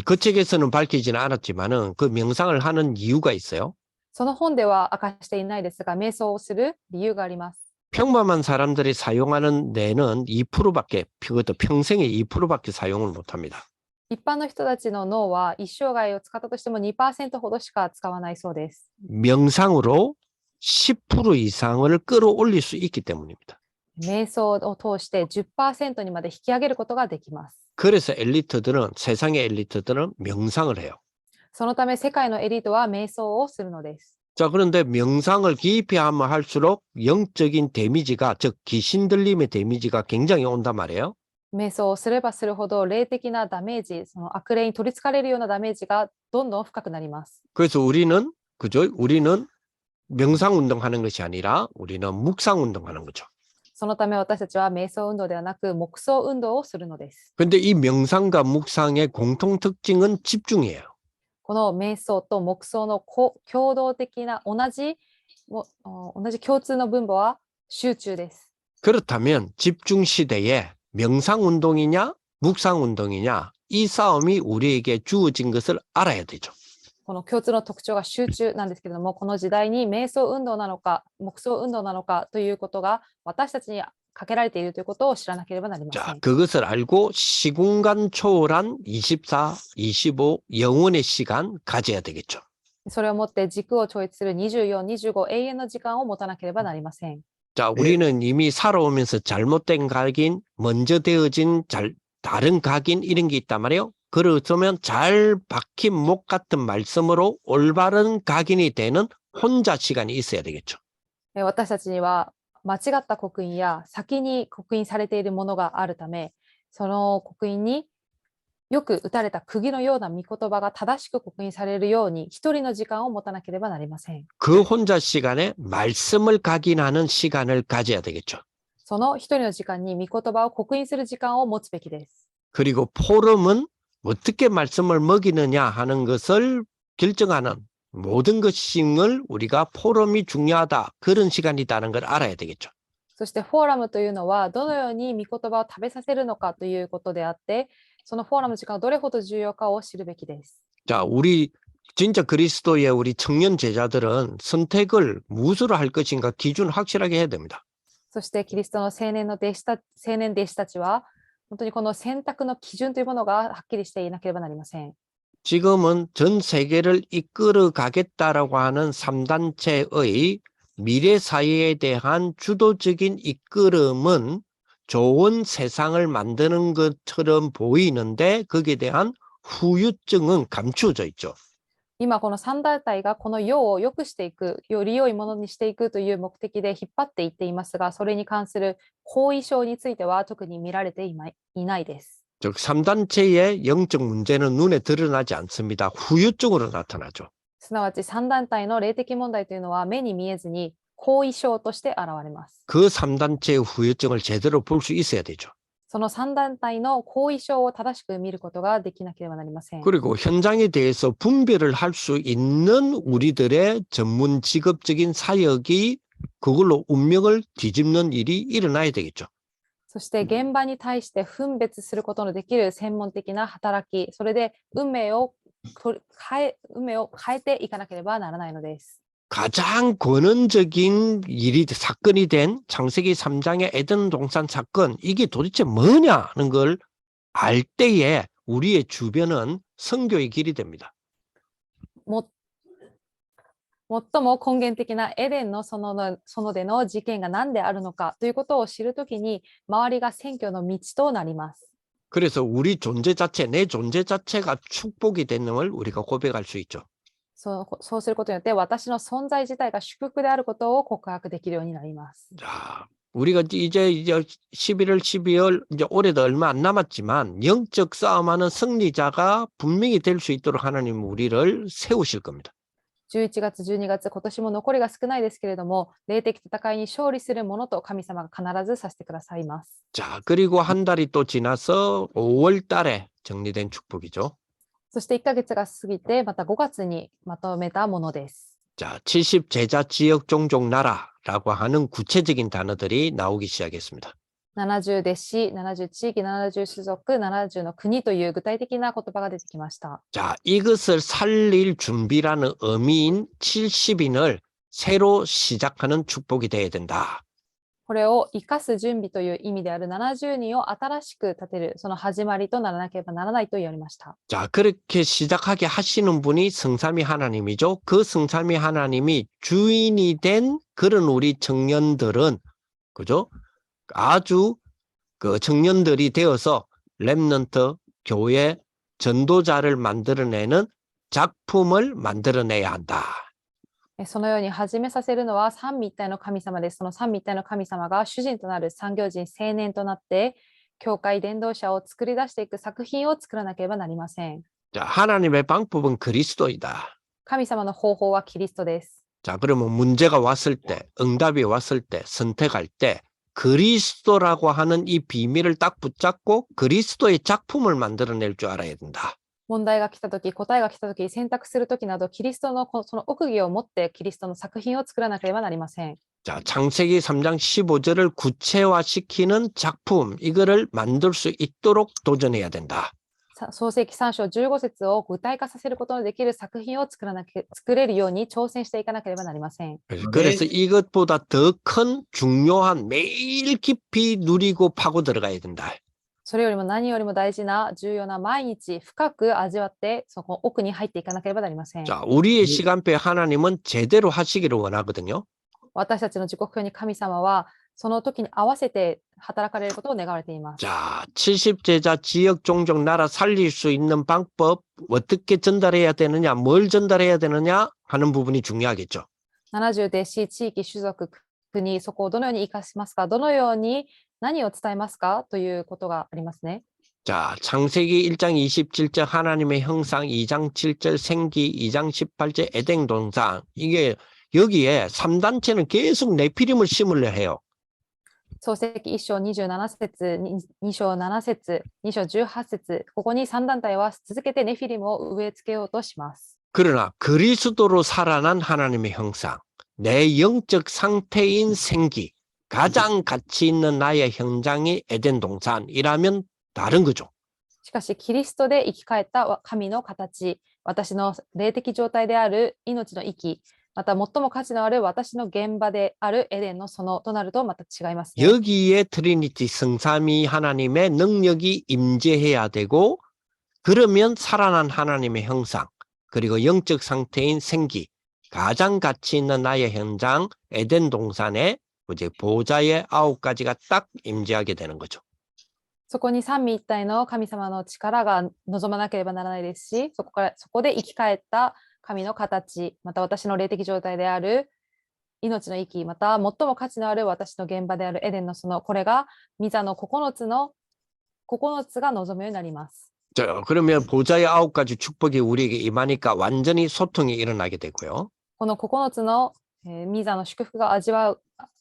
그 책에서는 밝히지는 않았지만은 그 명상을 하는 이유가 있어요. その本では明かしていないですが、瞑想をする理由があります。 평범한 사람들이 사용하는 뇌는 2%밖에, 그것도 평생에 2%밖에 사용을 못합니다. 一般の人たちの脳は一生涯を使ったとしても 2% ほどしか使わないそうです。 명상으로 10% 이상을 끌어올릴 수 있기 때문입니다. 瞑想を通して 10% にまで引き上げることができます。 그래서 세상의 엘리트들은 명상을 해요. そのため世界のエリートは瞑想をするのです。 자, 그런데 명상을 깊이 하면 할수록 영적인 데미지가, 즉 귀신 들림의 데미지가 굉장히 온단 말이에요. 瞑想をすればするほど霊的なダメージ、その悪霊に取りつかれるようなダメージがどんどん深くなります。 그래서 우리는 명상 운동하는 것이 아니라 우리는 묵상 운동하는 거죠. そのため私たちは瞑想運動ではなく黙想運動をするのです。 근데 이 명상과 묵상의 공통 특징은 집중이에요. この瞑想と黙想の共同的な同じ共通の分母は集中です。 그렇다면 집중 시대에 명상 운동이냐 묵상 운동이냐 이 싸움이 우리에게 주어진 것을 알아야 되죠. この共通の特徴が集中なんですけれども、この時代に瞑想運動なのか黙想運動なのかということが私たちにかけられているということを知らなければなりません。 자, 그것을 알고 시공간 초월한 24, 25 영혼의 시간 가져야 되겠죠. それをもって軸を超越する24、25永遠の時間を持たなければなりません。 자, 우리는 이미 살아오면서 잘못된 각인, 먼저 되어진 다른 각인 이런 게 있단 말이에요. 그러면 잘 박힌 목 같은 말씀으로 올바른 각인이 되는 혼자 시간이 있어야 되겠죠. 私たちには間違った刻印や先に刻印されているものがあるため、その刻印によく打たれた釘のような御言葉が正しく刻印されるように一人の時間を持たなければなりません。 그 혼자 시간에 말씀을 각인하는 시간을 가져야 되겠죠. その一人の時間に御言葉を刻印する時間を持つべきです。 그리고 포럼은 어떻게 말씀을 먹이느냐 하는 것을 결정하는 모든 것을 우리가 포럼이 중요하다. 그런 시간이다는 걸 알아야 되겠죠. そしてフォーラムというのはどのように御言葉を食べさせるのかということであって、そのフォーラムの時間がどれほど重要かを知るべきです。 자, 우리 진짜 그리스도의 우리 청년 제자들은 선택을 무엇으로 할 것인가 기준 확실하게 해야 됩니다. そしてキリストの青年弟子たちは本当にこの選択の基準というものがはっきりしていなければなりません。 지금은 전 세계를 이끌어 가겠다라고 하는 3단체의 미래 사회에 대한 주도적인 이끌음은 좋은 세상을 만드는 것처럼 보이는데 거기에 대한 후유증은 감추어져 있죠. 今この三団体がこの世を良くしていく、より良いものにしていくという目的で引っ張っていっていますが、それに関する後遺症については特に見られていないです。 즉 3단체의 영적 문제는 눈에 드러나지 않습니다. 후유증으로 나타나죠. すなわち三団体の霊的問題というのは目に見えずに後遺症として現れます。 그 3단체의 후유증을 제대로 볼 수 있어야 되죠. その三団体の後遺症を正しく見ることができなければなりません。 그리고 현장에 대해서 분별을 할 수 있는 우리들의 전문 직업적인 사역이 그걸로 운명을 뒤집는 일이 일어나야 되겠죠. そして現場に対して分別することのできる専門的な働き、それで運命を変えていかなければならないのです。 가장 근원적인 사건이 된 창세기 3장의 에덴 동산 사건, 이게 도대체 뭐냐는 걸 알 때에 우리의 주변은 선교의 길이 됩니다. 最も根源的なエデンの園での事件が何であるのかということを知るときに、周りが選挙の道となります。 그래서 우리 존재 자체, 내 존재 자체가 축복이 되는 걸 우리가 고백할 수 있죠. そうすることによって私の存在自体が祝福であることを告白できるようになります。 자, 우리가 이제 11월, 12월 이제 올해도 얼마 안 남았지만 영적 싸움하는 승리자가 분명히 될 수 있도록 하나님은 우리를 세우실 겁니다. 11月、12月、今年も残りが少ないですけれども、霊的戦いに勝利するものと神様が必ずさせてくださいます。 자, 그리고 한 달이 또 지나서 5월 달에 정리된 축복이죠. そして1ヶ月が過ぎて、また5月にまとめたものです。 자, 70 제자 지역 종족 나라라고 하는 구체적인 단어들이 나오기 시작했습니다. 70弟子、70地域、70種族、70の国という具体的な言葉が出てきました。 자, 이것을 살릴 준비라는 의미인 70인을 새로 시작하는 축복이 되어야 된다. これを生かす準備という意味である70人を新しく立てる、その始まりとならなければならないと言われました。 자, 그렇게 시작하게 하시는 분이 성삼위 하나님이죠. 그 성삼위 하나님이 주인이 된 그런 우리 청년들은, 그죠? 아주 그 청년들이 되어서 렘넌트 교회 전도자를 만들어내는 작품을 만들어내야 한다. そのように始めさせるのは三位一体の神様です。その三位一体の神様が主人となる産業人青年となって、教会伝道者を作り出していく作品を作らなければなりません。 자, 하나님의 방법은 그리스도이다. 神様の方法はキリストです。 자, 그러면 문제가 왔을 때, 응답이 왔을 때, 선택할 때 그리스도라고 하는 이 비밀을 딱 붙잡고 그리스도의 작품을 만들어낼 줄 알아야 된다. 問題が来たとき、答えが来たとき、選択するときなど、キリストのその奥義を持ってキリストの作品を作らなければなりません。 자, 창세기 3장 15절을 구체화시키는 작품, 이거를 만들 수 있도록 도전해야 된다. 創世記3章15節を具体化させることのできる作品を作れるように挑戦していかなければなりません。 그래서 이것보다 더 큰 중요한 매일 깊이 누리고 파고 들어가야 된다. それよりも何よりも大事な重要な毎日深く味わってそこ奥に入っていかなければなりません。 자, 우리의 시간표에 하나님은 제대로 하시기를 원하거든요. 私たちの時刻表に神様はその時に合わせて働かれることを願われています。 자, 70제자 지역 종족 나라 살릴 수 있는 방법 어떻게 전달해야 되느냐, 뭘 전달해야 되느냐 하는 부분이 중요하겠죠. 70弟子、地域、種族、国、そこをどのように生かしますか、どのように何を伝えますかということがありますね。 자, 창세기 1장 27절 하나님의 형상, 2장 7절 생기, 2장 18절 에덴 동산. 이게 여기에 3단체는 계속 네피림을 심으려 해요. 創世記1章27節、2章7節、2章18節、ここに3団体は続けてネフィリムを植え付けようとします。 그러나 그리스도로 살아난 하나님의 형상, 내 영적 상태인 생기, 가장 가치 있는 나의 현장이 에덴 동산이라면 다른 거죠. しかし、キリストで生き返った神の形、私の霊的状態である命の息、また最も価値のある私の現場であるエデンの園となるとまた違いますね。 여기에 트리니티 성삼위 하나님의 능력이 임재해야 되고 그러면 살아난 하나님의 형상 그리고 영적 상태인 생기 가장 가치 있는 나의 현장 에덴 동산에 이제 보좌의 9가지가 딱 임재하게 되는 거죠. そこに三位一体の神様の力が望まなければならないですし、そこで生き返った神の形、また私の霊的状態である命の息、また最も価値のある私の現場であるエデンの園、これが御座の9つが望むようになります。 자, 그러면 보좌의 9가지 축복이 우리에게 임하니까 완전히 소통이 일어나게 되고요. この9つの御座の祝福が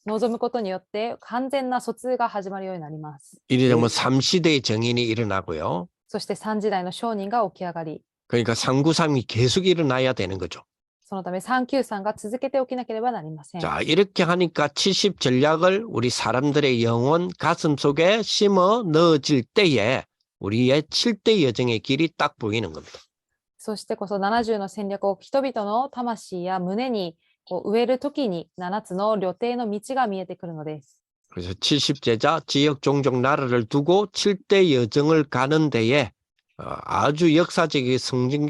望むことによって完全な疎通が始まるようになります。 이래 되면 3시대의 정인이 일어나고요. そして3時代の商人が起き上がり、 그러니까 393이 계속 일어나야 되는 거죠. そのため393が続けて起きなければなりません。 자, 이렇게 하니까 70 전략을 우리 사람들의 영혼 가슴 속에 심어 넣어질 때에 우리의 7대 여정의 길이 딱 보이는 겁니다. そしてこそ70の戦略を人々の魂や胸に植えるときに7つの旅程の道が見えてくるのです。 그래서 70제자 지역 종족 나라를 두고 7대 여정을 가는 데에 아주 역사적인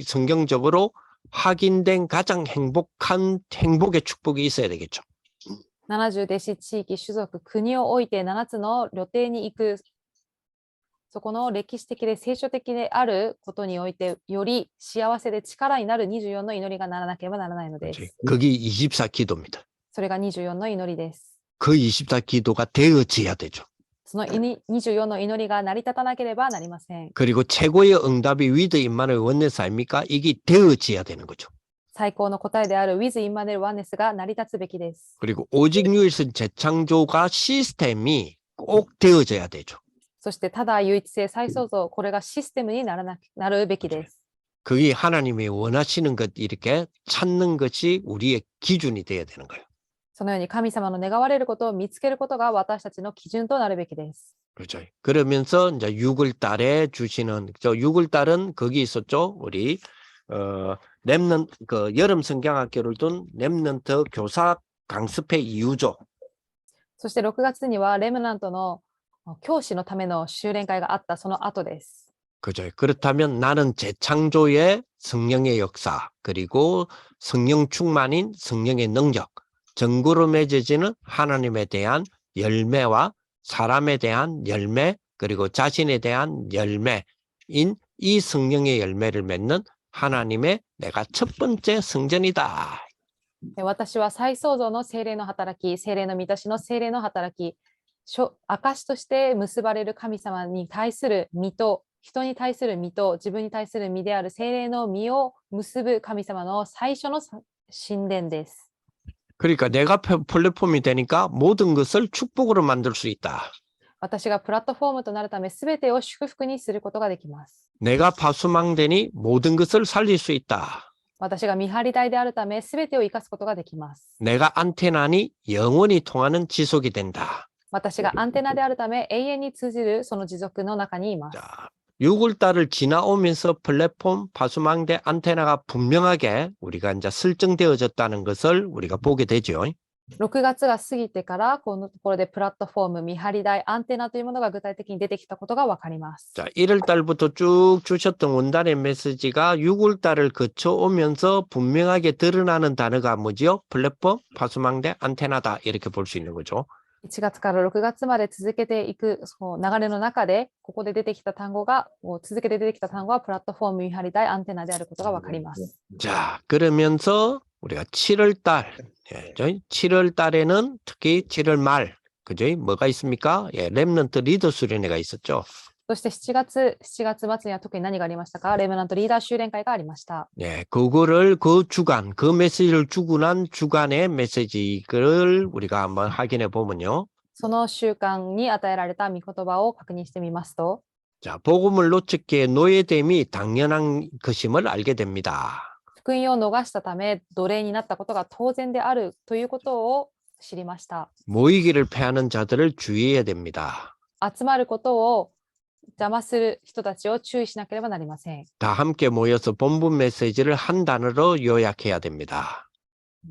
성경적으로 확인된 가장 행복의 축복이 있어야 되겠죠. 70弟子、地域、種族、国を置いて7つの旅程に行く、そこの歴史的で聖書的であることにおいてより幸せで力になる24の祈りがならなければならないのです。 그게 24 기도입니다. それが24の祈りです。 그 24 기도가 되어져야 되죠. その24の祈りが成り立たなければなりません。 그리고 최고의 응답이 위드 임마누엘 원네스 아닙니까? 이게 되어져야 되는 거죠. 最高の答えである With Immanuel Onenessが成り立つべきです。 그리고 오직 유일성 재창조가 시스템이 꼭 되어져야 되죠. そしてただ唯一性再創造、これがシステムになるべきです。 그게 하나님이 원하시는 것 이렇게 찾는 것이 우리의 기준이 돼야 되는 거예요. そのように神様の願われることを見つけることが私たちの基準となるべきです。 그렇죠. 그러면서 이제 6월 달에 주시는 6월 달은 거기 있었죠. 우리 렘넌트 그 여름 성경학교를 둔 렘넌트 교사 강습회 이후죠. そして6月にはレムナントの教師のための修練会があったその後です。 그죠. 그렇다면 나는 재창조의 성령의 역사 그리고 성령 충만인 성령의 능력 전구로 맺어지는 하나님에 대한 열매와 사람에 대한 열매 그리고 자신에 대한 열매인 이 성령의 열매를 맺는 하나님의 내가 첫 번째 성전이다. 私は再創造の聖霊の働き、聖霊の満たしの聖霊の働き、証として結ばれる神様に対する実と、人に対する実と、自分に対する実である聖霊の実を結ぶ神様の最初の神殿です。 그러니까 내가 플랫폼이 되니까 모든 것을 축복으로 만들 수 있다. 私がプラットフォームとなるため、すべてを祝福にすることができます。 내가 파수망되니 모든 것을 살릴 수 있다. 私が見張り台であるため、すべてを生かすことができます。 내가 안테나니 영원히 통하는 지속이 된다. 私がアンテナであるため、永遠に通じるその持続の中にいます。 자, 6월달을 지나오면서 플랫폼 파수망대 안테나가 분명하게 우리가 이제 설정되어졌다는 것을 우리가 보게 되죠. 6月が過ぎてから、このところでプラットフォーム、見張り台、アンテナというものが具体的に出てきたことがわかります。 자, 1월 달부터 쭉 주셨던 원단의 메시지가 6월 달을 거쳐오면서 분명하게 드러나는 단어가 뭐지요? 플랫폼, 파수망대, 안테나다 이렇게 볼 수 있는 거죠. 1月から6月まで続けていくその流れの中で、ここで出てきた単語が、続けて出てきた単語はプラットフォーム、見張り台、アンテナであることがわかります。 자, 그러면서 우리가 7월 달, 7월 달에는 특히 7월 말, 그죠? 뭐가 있습니까? 예, 렘넌트 리더 수련회가 있었죠. そして7月末には特に何がありましたか？レムナントリーダー修練会がありました。 예, 그거를 그 주간, 그 메시지를 주고 난 주간의 메시지를 우리가 한번 확인해 보면요. その習慣に与えられた御言葉を確認してみますと、 자, 복음을 놓쳤기에 노예됨이 당연한 것임을 알게 됩니다. 福音を逃したため奴隷になったことが当然であるということを知りました。 모이기를 패하는 자들을 주의해야 됩니다. 集まることを邪魔する人たちを注意しなければなりません。 다 함께 모여서 본분 메시지를 한 단어로 요약해야 됩니다.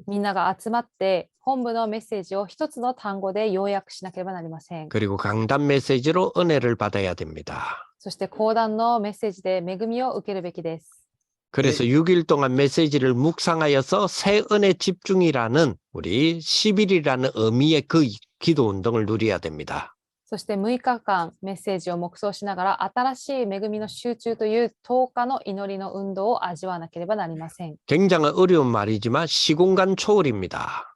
みんなが集まって本部のメッセージを一つの単語で要約しなければなりません。 그리고 강단 메시지로 은혜를 받아야 됩니다. そして講談のメッセージで恵みを受けるべきです。 그래서 6일 동안 메시지를 묵상하여서 새 은혜 집중이라는 우리 10일이라는 의미의 그 기도 운동을 누려야 됩니다. そして6日間メッセージを黙想しながら新しい恵みの集中という10日の祈りの運動を味わわなければなりません。 굉장히 어려운 말이지만 시공간 초월입니다.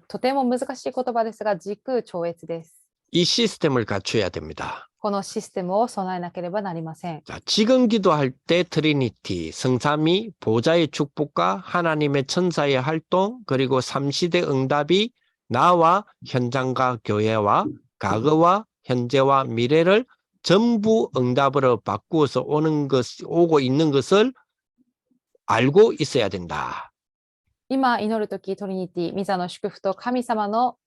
とても難しい言葉ですが時空超越です。 이 시스템을 갖춰야 됩니다. このシステムを備えなければなりません。 자, 지금 기도할 때 트리니티, 성삼위, 보좌의 축복과 하나님의 천사의 활동, 그리고 삼시대 응답이 나와 현장과 교회와 과거와 현재와 미래를 전부 응답으로 바꾸어서 오고 있는 것을 알고 있어야 된다. 今祈るときトリニティ、御座の祝福と神の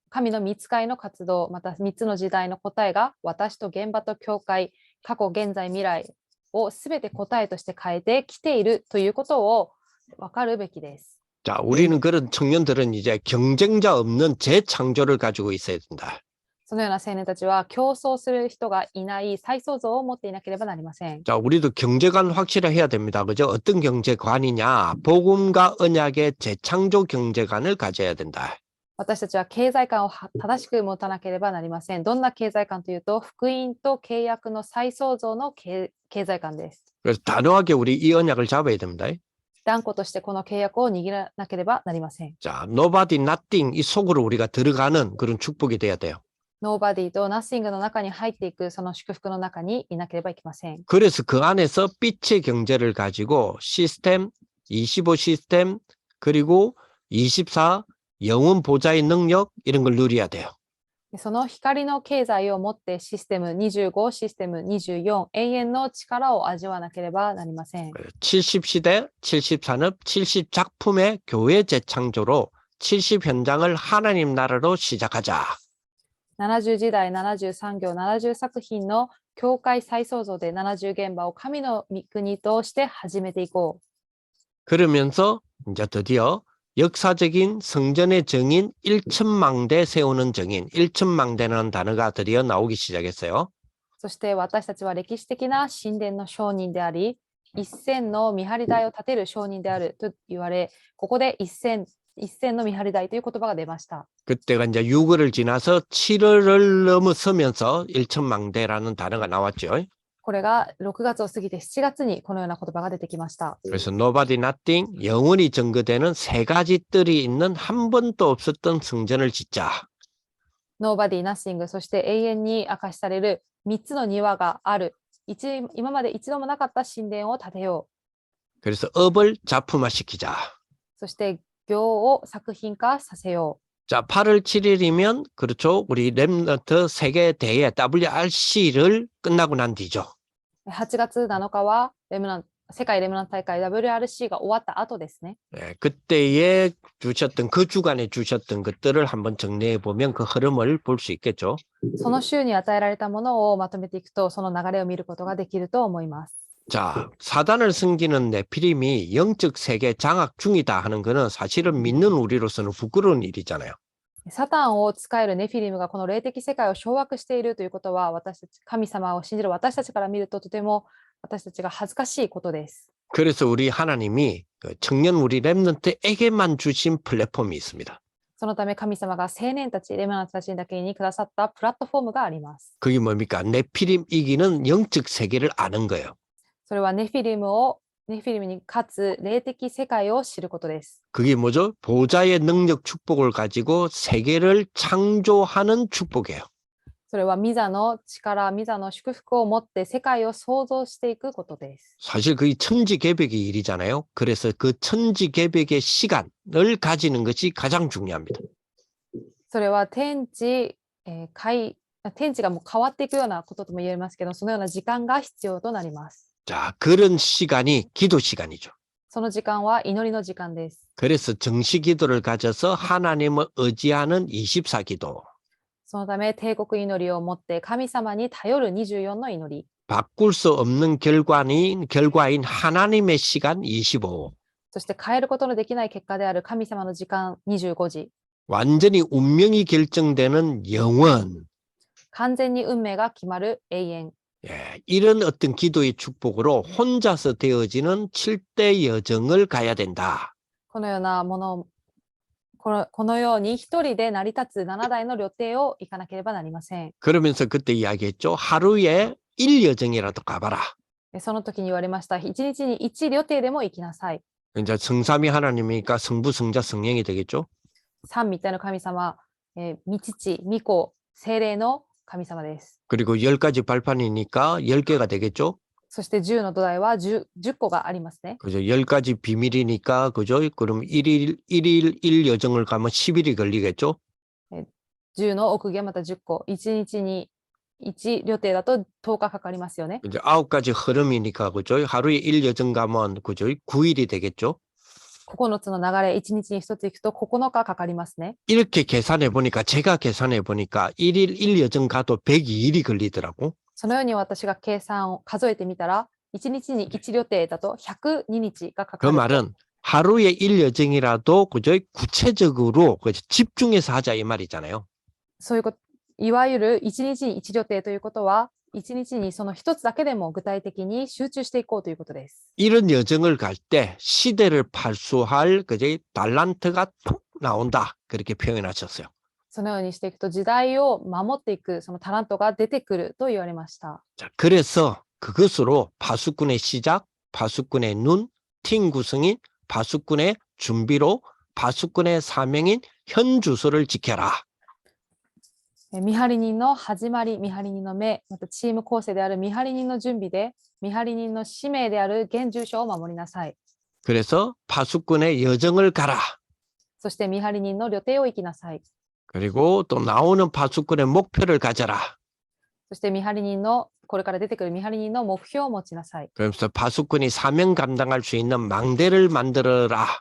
御使いの活動、また3つの時代の答えが私と現場と教会、過去、現在、未来をすべて答えとして変えてきているということを分かるべきです。 자, 우리는 그런 청년들은 이제 경쟁자 없는 재창조를 가지고 있어야 된다. そのような青年たちは競争する人がいない再創造を持っていなければなりません。 자, 우리도 경제관 확실해야 됩니다. 그죠? 어떤 경제관이냐? 복음과 언약의 재창조 경제관을 가져야 된다. 私たちは経済観を正しく持たなければなりません。どんな経済観というと、福音と契約の再創造の経済観です。 그래서 단호하게 우리 이 언약을 잡아야 됩니다. 断固としてこの契約を握らなければなりません。 자, nobody, nothing 이 속으로 우리가 들어가는 그런 축복이 돼야 돼요. Nobody と Nothing の中に入っていくその祝福の中にいなければいけません。 그래서 그 안에서 빛의 경제를 가지고 시스템, 25 시스템, 그리고 24 영원 보좌의 능력 이런 걸 누려야 돼요. その光の経済を持ってシステム25、システム24、永遠の力を味わわなければなりません。 70 시대, 70 산업, 70 작품의 교회 재창조로 70 현장을 하나님 나라로 시작하자. 70時代、73行、70作品の教会再創造で70現場を神の御国として始めていこう。 그러면서 이제 드디어 역사적인 성전의 정인 1천망대 세우는 정인, 1천망대라는 단어가 드디어 나오기 시작했어요. そして私たちは歴史的な神殿の証人であり、1000の見張り台を建てる証人であると言われ、ここで1000の見張り台という言葉が出ました。 그때가 이제 6월을 지나서 7월을 넘어서면서 1천망대라는 단어가 나왔죠. これが6月を過ぎて7月にこのような言葉が出てきました。 그래서 nobody, nothing, 영원히 증거되는 세 가지 뜰이 있는 한 번도 없었던 성전을 짓자. Nobody, Nothing、そして永遠に明かしされる3つの庭がある。今まで一度もなかった神殿を建てよ 그래서 업을 작품화시키자. う。そして行を作品化させよ 자, 8월 7일이면 그렇죠. 우리 렘넌트 세계 대회 WRC를 끝나고 난 뒤죠. う。8月7日は世界レムナント大会 WRC が終わった後ですね。 그때에 주셨던 그 주간에 주셨던 것들을 한번 정리해 보면 그 흐름을 볼 수 있겠죠. その週に与えられたものをまとめていくと、その流れを見ることができると思います。 자, 사단을 섬기는 네피림이 영적 세계 장악 중이다 하는 거는 사실은 믿는 우리로서는 부끄러운 일이잖아요. サタンを使えるネフィリムがこの霊的世界を掌握しているということは、私たち、神様を信じる私たちから見るととても私たちが恥ずかしいことです。 그래서 우리 하나님이 그 청년 우리 렘넌트에게만 주신 플랫폼이 있습니다. そのため神様が青年たち、レマナントたちだけにくださったプラットフォームがあります。 그게 뭡니까? 네피림 이기는 영적 세계를 아는 거예요. それはネフィリムに勝つ霊的世界を知ることです。 그게 뭐죠? 보좌의 능력 축복을 가지고 세계를 창조하는 축복이에요. それはミザの力、ミザの祝福を持って世界を創造していくことです。 사실 그게 천지개벽의 일이잖아요. 그래서 그 천지개벽의 시간을 가지는 것이 가장 중요합니다. それは天地がもう変わっていくようなこととも言えますけど、そのような時間が必要となります。 자, 그런 시간이 기도 시간이죠. その時間は祈りの時間です。 그래서 정시 기도를 가져서 하나님을 의지하는 24기도. そのため帝国祈りを持って神様に頼る24の祈り。 바꿀 수 없는 결과인 하나님의 시간 25. そして変えることのできない結果である神様の時間25時。 완전히 운명이 결정되는 영원. 完全に運命が決まる永遠。 예, 이런 어떤 기도의 축복으로 혼자서 되어지는 7대 여정을 가야 된다. このようなもの、このように一人で成り立つ7台の旅程を行かなければなりません。 그러면서 그때 이야기했죠. 하루에 1여정이라도 가봐라. その時に言われました。一日に1旅程でも行きなさい。 이제 성삼위 하나님이니까 성부, 성자, 성령이 되겠죠. 三位一体の神様、御父、御子、聖霊の神様です。 그리고 10가지 발판이니까 10개가 되겠죠. そして10の土台は 10個がありますね。 그죠. 10가지 비밀이니까 그죠. 그럼 1 여정을 가면 10일이 걸리겠죠. 10の奥義はまた10個。1日に1旅程だと10日かかりますよね。 이제 9가지 흐름이니까 그죠. 하루에 1 여정 가면 그죠. 9일이 되겠죠. 9つの流れ、1日に1つ行くと9日かかりますね。 이렇게 계산해 보니까 제가 계산해 보니까 1 여정 가도 102일이 걸리더라고. そのように私が計算を数えてみたら、1日に1旅程だと102日がかか 그 る。 말은 하루에 1 여정이라도 그죠. 구체적으로 그죠? 집중해서 하자 이 말이잖아요. そういうこと、いわゆる1日に1旅程ということは、1日にその1つだけでも具体的に集中していこうということです。 이런 여정을 갈 때 시대를 팔수할 그제 달란트가 툭 나온다. 그렇게 표현하셨어요. そのようにしていくと時代を守っていくそのタラントが出てくると言われました。 자, 그래서 그것으로 파수꾼의 시작, 파수꾼의 눈, 팀 구성인, 파수꾼의 준비로 파수꾼의 사명인 현 주소를 지켜라. 見張り人の始まり、見張り人の目、またチーム構成である見張り人の準備で、見張り人の使命である現住所を守りなさい。 그래서 파수꾼의 여정을 가라. そして見張り人の旅程を行きなさい。 그리고 또 나오는 파수꾼의 목표를 가져라. そして見張り人の、これから出てくる見張り人の目標を持ちなさい。 그러면서 파수꾼이 사명 감당할 수 있는 망대를 만들어라.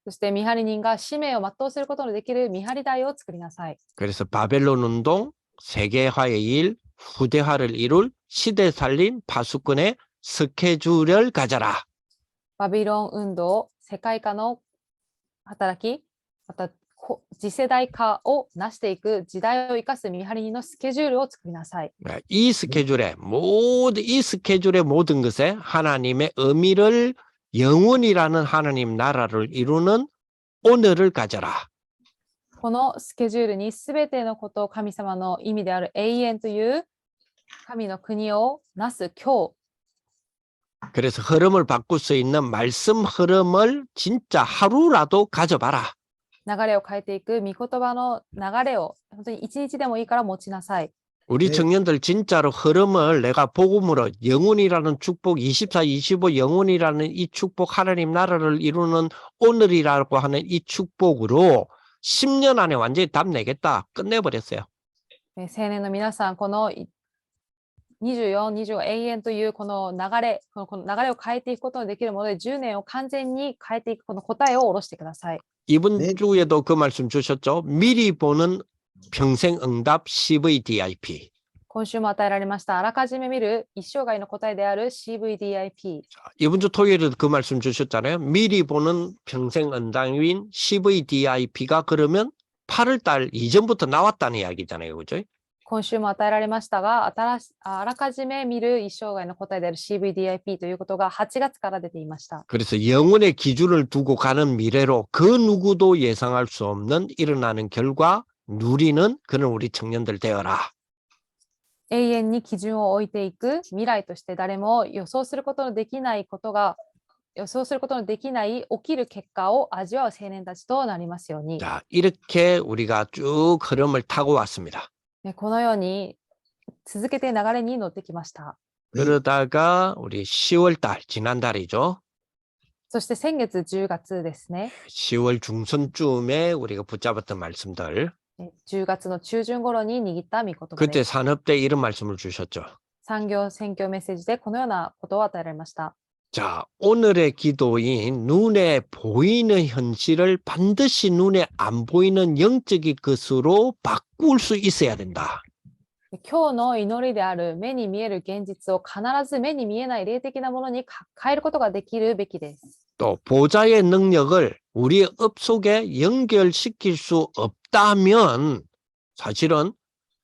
そして見張り人が使命を全うすることのできる見張り台を作りなさい。 그래서 바벨론 운동, 세계화의 일, 후대화를 이룰 시대 살린 파수꾼의 스케줄을 가져라. バビロン運動、世界化の働き、また次世代化を成していく時代を生かす見張り人のスケジュールを作りなさい。 이 스케줄의 모든 것에 하나님의 의미를 영원이라는 하나님 나라를 이루는 오늘을 가져라. このスケジュールにすべてのことを神様の意味である永遠という神の国をなす今日。 그래서 흐름을 바꿀 수 있는 말씀 흐름을 진짜 하루라도 가져봐라. 流れを変えていく御言葉の流れを本当に一日でもいいから持ちなさい。 우리 청년들 진짜로 흐름을 내가 복음으로 영혼이라는 축복 24, 25 영혼이라는 이 축복 하나님 나라를 이루는 오늘이라고 하는 이 축복으로 10년 안에 완전히 답 내겠다. 끝내버렸어요. 青年の皆さん、この24、25永遠というこの流れを変えていくことのできるもので10年を完全に変えていくこの答えを下ろしてください。 이번 주에도 그 말씀 주셨죠. 미리 보는 평생응답 CVDIP. 今週も与えられましたあらかじめ見る一生涯の答えである CVDIP。 이번 주 토요일에도 그 말씀 주셨잖아요. 미리 보는 평생응답인 CVDIP가 그러면 8월 달 이전부터 나왔다는 이야기잖아요. 그죠? 今週も与えられましたが、あらかじめ見る一生涯の答えである CVDIP ということが8月から出ていました。 그래서 영원의 기준을 두고 가는 미래로 그 누구도 예상할 수 없는 일어나는 결과 누리는 그런 우리 청년들 되어라. 永遠に基準を置いていく未来として誰も予想することのできない起きる結果を味わう青年たちとなりますように。 자, 이렇게 우리가 쭉 흐름을 타고 왔습니다. このように続けて流れに乗ってきました。 그러다가 우리 10월 달, 지난달이죠. そして先月10月ですね。 10월 중순쯤에 우리가 붙잡았던 말씀들. 10月の中旬頃に握った御言葉 그때 です。 산업대 이런 말씀을 주셨죠. 産業選挙メッセージでこのようなことを与えられました。 자, 오늘의 기도인 눈에 보이는 현실을 반드시 눈에 안 보이는 영적인 것으로 바꿀 수 있어야 된다. 今日の祈りである目に見える現実を必ず目に見えない霊的なものに変えることができるべきです。 또 보좌의 능력을 우리의 업 속에 연결시킬 수 없다면 사실은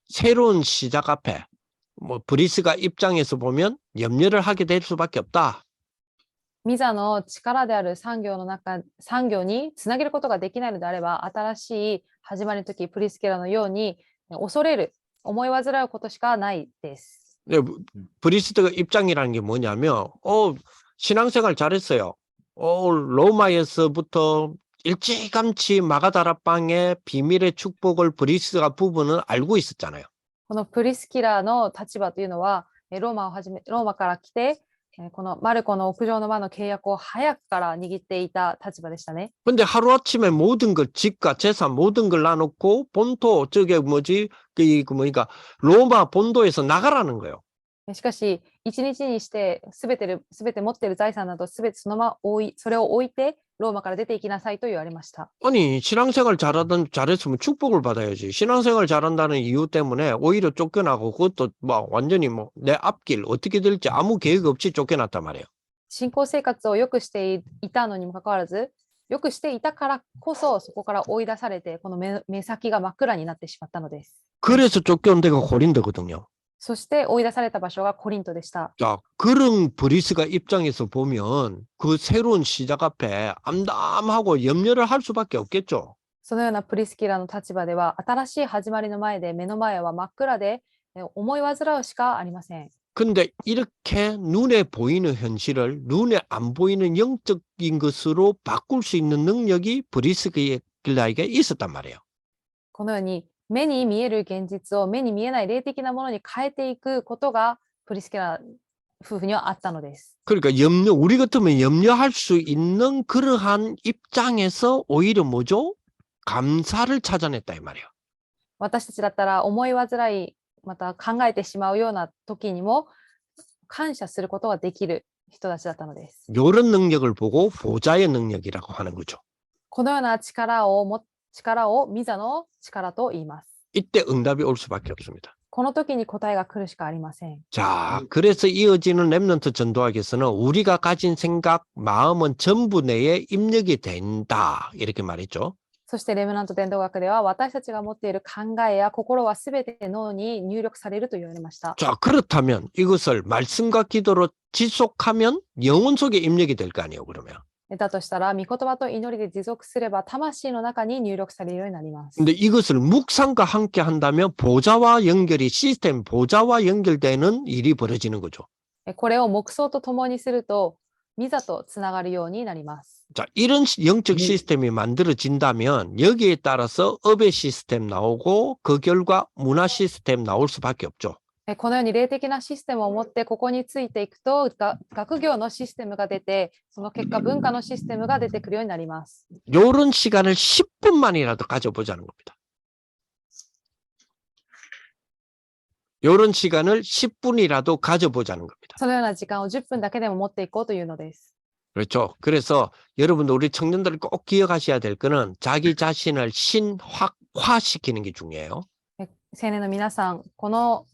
새로운 시작 앞에 뭐 브리스가 입장에서 보면 염려를 하게 될 수밖에 없다. ミザの力である産業につなげることができないのであれば、新しい始まりの時、プリスケラのように恐れる、思い煩うことしかないです。 브리스가 입장이라는 게 뭐냐면, 신앙생활 잘했어요. 로마에서부터 일찌감치 마가다라방의 비밀의 축복을 브리스가 부부는 알고 있었잖아요. このプリスキラの立場というのは、ローマから来て、このマルコの屋上の間の契約を早くから握っていた立場でしたね。 근데 하루아침에 모든 걸, 집과 재산 모든 걸 나놓고 본토, 그러니까 로마 본도에서 나가라는 거예요. しかし、一日にしてすべて持っている財産などすべてそれを置いてローマから出て行きなさいと言われました。 아니, 신앙생활 잘했으면 축복을 받아야지. 신앙생활 잘한다는 이유 때문에 오히려 쫓겨나고 그것도 완전히 내 앞길 어떻게 될지 아무 계획 없이 쫓겨났단 말이에요. 信仰生活を良くしていたのにもかかわらず、良くしていたからこそそこから追い出されて、この目先が真っ暗になってしまったのです。 그래서 쫓겨온 데가 고린도거든요. そして追い出された場所がコリントでした。 자, 그런 브리스가 입장에서 보면 그 새로운 시작 앞에 암담하고 염려를 할 수밖에 없겠죠. そのようなプリスキラの立場では、新しい始まりの前で目の前は真っ暗で思い煩うしかありません。 근데 이렇게 눈에 보이는 현실을 눈에 안 보이는 영적인 것으로 바꿀 수 있는 능력이 브리스길라에게 있었단 말이에요. このように目に見える現実を目に見えない霊的なものに変えていくことがプリスキラ夫婦にはあったのです。 그러니까 우리 같으면 염려할 수 있는 그러한 입장에서 오히려 뭐죠? 감사를 찾아냈다 이 말이에요. 私たちだったら思い煩い、また考えてしまうような時にも感謝することができる人たちだったのです。 이런 능력을 보고 보좌의 능력이라고 하는 거죠. このような力をミザの力と言います。 이때 응답이 올 수밖에 없습니다. この時に答えが来るしかありません。 자, 그래서 이어지는 랩넌트 전도학에서는 우리가 가진 생각, 마음은 전부 내에 입력이 된다. 이렇게 말했죠. そしてレムナント伝道学では私たちが持っている考えや心はすべて脳に入力されると言われました。 자, 그렇다면 이것을 말씀과 기도로 지속하면 영혼 속에 입력이 될 거 아니에요, 그러면. だとしたら、御言葉と祈りで持続すれば魂の中に入力されるようになります。 근데 이것을 묵상과 함께 한다면 보좌와 연결되는 일이 벌어지는 거죠. これを黙想とともにすると、ミザとつながるようになります。 자, 이런 영적 시스템이 만들어진다면 여기에 따라서 업의 시스템 나오고 그 결과 문화 시스템 나올 수밖에 없죠. このように霊的なシステムを持ってここについていくと学業のシステムが出て、その結果文化のシステムが出てくるようになります。 이런 시간을 10분만이라도 가져보자는 겁니다. 이런 시간을 10분이라도 가져보자는 겁니다. そのような時間を10分だけでも持っていこうというのです。 그렇죠. 그래서 여러분들 우리 청년들 꼭 기억하셔야 될 거는 자기 자신을 신화시키는 게 중요해요. 青年の皆さん、この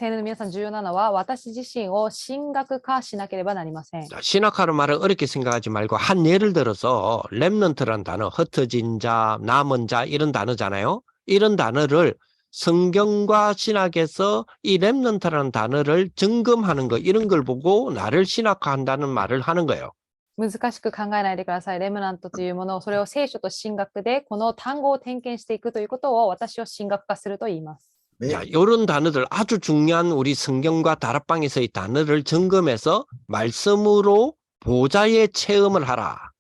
青年の皆さん重要なのは私自身を神学化しなければなりません。 자, 신학하는 말을 어렵게 생각하지 말고 한 예를 들어서 렘넌트라는 단어, 흩어진 자, 남은 자 이런 단어잖아요. 이런 단어를 성경과 신학에서 이 렘넌트라는 단어를 점검하는 거 이런 걸 보고 나를 신학화한다는 말을 하는 거예요. 難しく考えないでください。レムナントというものを、それを聖書と神学でこの単語を点検していくということを私を神学化すると言います。 자, 이런 단어들 아주 중요한 우리 성경과 다락방에서의 단어를 점검해서 말씀으로 보좌의 체험을 하라.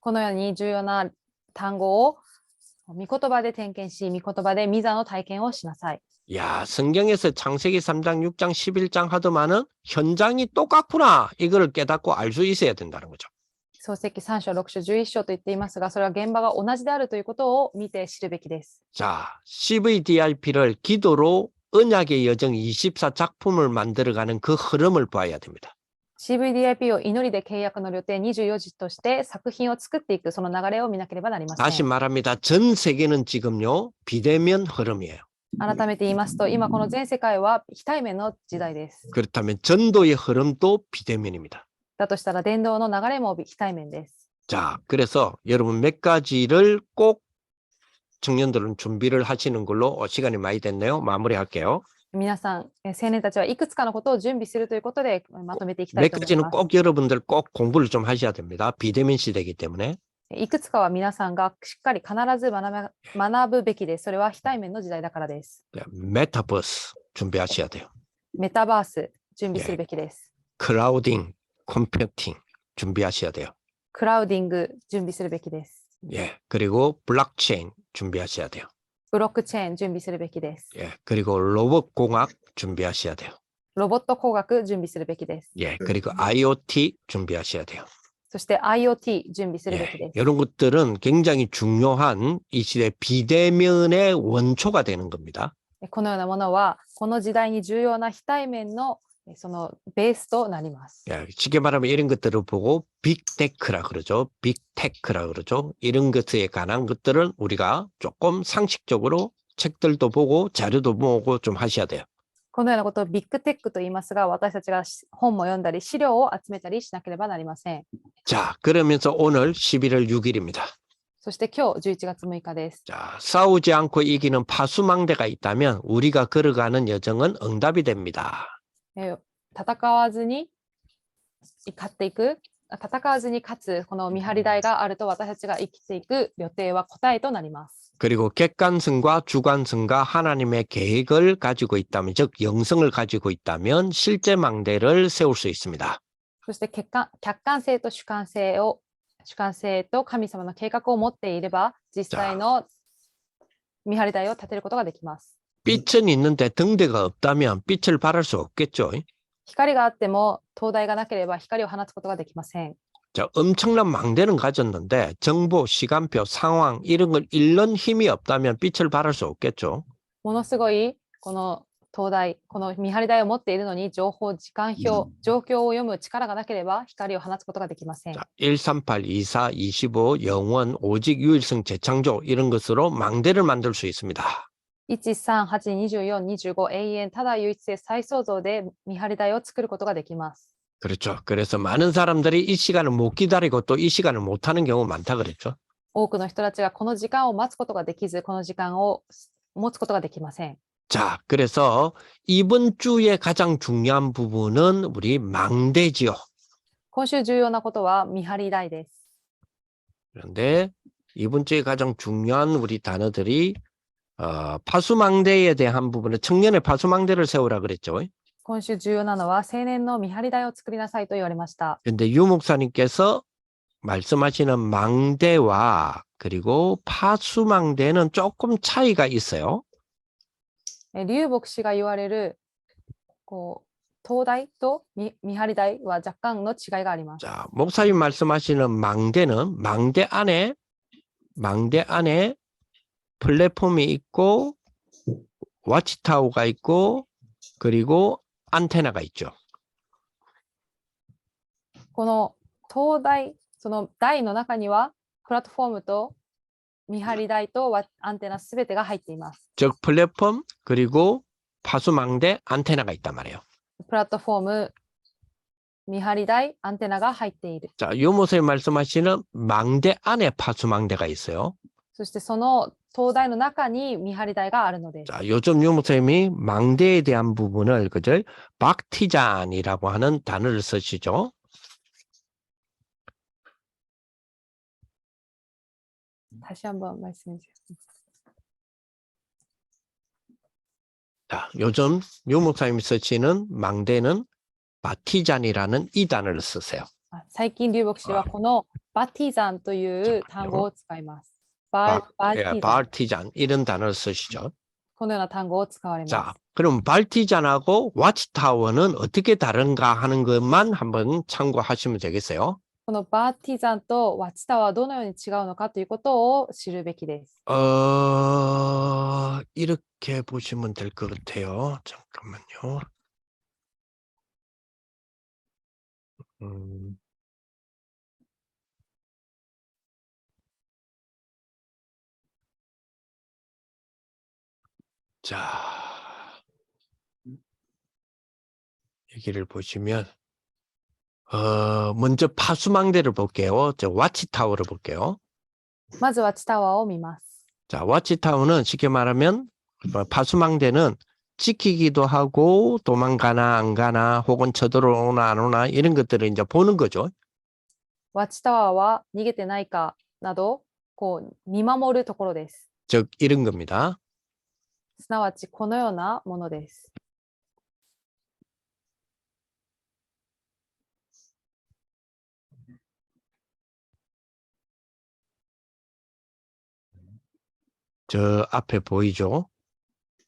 このように重要な単語を御言葉で点検し、御言葉で御座の体験をしなさい。 야, 성경에서 창세기 3장, 6장, 11장 하더만은 현장이 똑같구나. 이걸 깨닫고 알 수 있어야 된다는 거죠. 創世記3章、6章、11章と言っていますが、それは現場が同じであるということを見て知るべきです。 자, CVDIP를 기도로 언약의 여정 24작품을 만들어가는 그 흐름을 봐야 됩니다. CVDIP を祈りで契約の旅程24時として作品を作っていくその流れを見なければなりません。 다시 말합니다. 전 세계는 지금요, 비대면 흐름이에요. 改めて言いますと、今この全世界は非対面の時代です。 그렇다면 전도의 흐름도 비대면입니다. だとしたら伝道の流れも非対面です。 자, 그래서 여러분 몇 가지를 꼭 청년들은 준비를 하시는 걸로 시간이 많이 됐네요. 마무리할게요. 皆さん、青年たちはいくつかのことを準備するということでまとめていきたい 몇 と思い 가지는 ます。 꼭 여러분들 꼭 공부를 좀 하셔야 됩니다. 비대면 시대이기 때문에. いくつかは皆さんがしっかり必ず学ぶべきです。それは非対面の時代だからです。 메타버스 준비하셔야 돼요. メタバース準備するべきです。 클라우딩, 컴퓨팅 준비하셔야 돼요. クラウディング準備するべきです。 예, 그리고 블록체인 준비하셔야 돼요. ブロックチェーン準備するべきです。 예, 그리고 로봇공학 준비하셔야 돼요. ロボット工学準備するべきです。 예, 그리고 IoT 준비하셔야 돼요. そして IoT 準備するべき 예, です。 이런 것들은 굉장히 중요한 이 시대 비대면의 원초가 되는 겁니다. このようなものはこの時代に重要な非対面のそのベースとなります。 예, 쉽게 말하면 이런 것들을 보고 빅테크라 그러죠. 빅테크라 그러죠. 이런 것에 관한 것들은 우리가 조금 상식적으로 책들도 보고 자료도 보고 좀 하셔야 돼요. このようなことをビッグテックと言いますが、私たちが本も読んだり資料を集めたりしなければなりません。 자, 그러면서 오늘 11월 6일입니다. そして今日11月6日です。 자, 싸우지 않고 이기는 파수망대가 있다면 우리가 걸어가는 여정은 응답이 됩니다. 戦わずに勝っていく、戦わずに勝つこの見張り台があると私たちが生きていく予定は答えとなります。 그리고 객관성과 주관성과 하나님의 계획을 가지고 있다면, 즉 영성을 가지고 있다면 실제 망대를 세울 수 있습니다. そして客観性と主観性と神様の計画を持っていれば実際の見張り台を立てることができます。 빛은 있는데 등대가 없다면 빛을 발할 수 없겠죠. 光があっても灯台がなければ光を放つことができません。 자, 엄청난 망대는 가졌는데 정보, 시간표, 상황 이런 걸 읽는 힘이 없다면 빛을 발할 수 없겠죠. ものすごいこの灯台、この見張り台を持っているのに情報、時間表、状況を読む力がなければ光を放つことができません。 자, 138, 24, 25, 영원, 오직, 유일성, 재창조 이런 것으로 망대를 만들 수 있습니다. 138、24、25、永遠、ただ唯一性、再創造で見張り台を作ることができます。 그렇죠. 그래서 많은 사람들이 이 시간을 못 기다리고 또 이 시간을 못 하는 경우가 많다 그랬죠. 多くの人たちがこの時間を待つことができず、この時間を持つことができません。 자, 그래서 이번 주에 가장 중요한 부분은 우리 망대지요. 今週重要なことは見張り台です。 그런데 이번 주에 가장 중요한 우리 단어들이 파수망대에 대한 부분은 청년의 파수망대를 세우라 그랬죠. 今週重要なのは青年の見張り台を作りなさいと言われました。 그런데 유 목사님께서 말씀하시는 망대와 그리고 파수망대는 조금 차이가 있어요. 劉牧師が言われる灯台と見張り台は若干の違いがあります。 자, 목사님 말씀하시는 망대는 망대 안에 플랫폼이 있고 와치타워가 있고 그리고 안테나가 있죠. この灯台、その台の中にはプラットフォームと見張り台とアンテナすべてが入っています。 즉 플랫폼 그리고 파수망대 안테나가 있단 말이에요. プラットフォーム、見張り台、アンテナが入っている。 자, 요모서에 말씀하시는 망대 안에 파수망대가 있어요. そしてその灯台の中に見張り台があるのです。 자, 요즘 요모쌤이 망대에 대한 부분을 그죠? 박티잔이라고 하는 단어를 쓰시죠. 다시 한번 말씀해 주세요. 자, 요즘 요목사님이 쓰시는 망대는 바티잔이라는 이 단어를 쓰세요. 最近流牧師はこのバティザンという単語を使います。バティザン。 바티잔 이런 단어를 쓰시죠. このような単語を使われます。 자, 그럼 바티잔하고 와치타워는 어떻게 다른가 하는 것만 한번 참고하시면 되겠어요. このバティザンとワッチタワーはどのように違うのかということを知るべきです。 이렇게 보시면 될 것 같아요. 잠깐만요. 자, 여기를 보시면 먼저 파수망대를 볼게요. 저 와치타워를 볼게요. まずワッチタワーを見ます。 자, 와치타워는 쉽게 말하면 파수망대는 지키기도 하고 도망가나 안 가나 혹은 쳐들어오나 안 오나 이런 것들을 이제 보는 거죠. ワッチタワーは逃げてないかなどこう見守るところです。 즉 이런 겁니다. すなわちこのようなものです。 저 앞에 보이죠?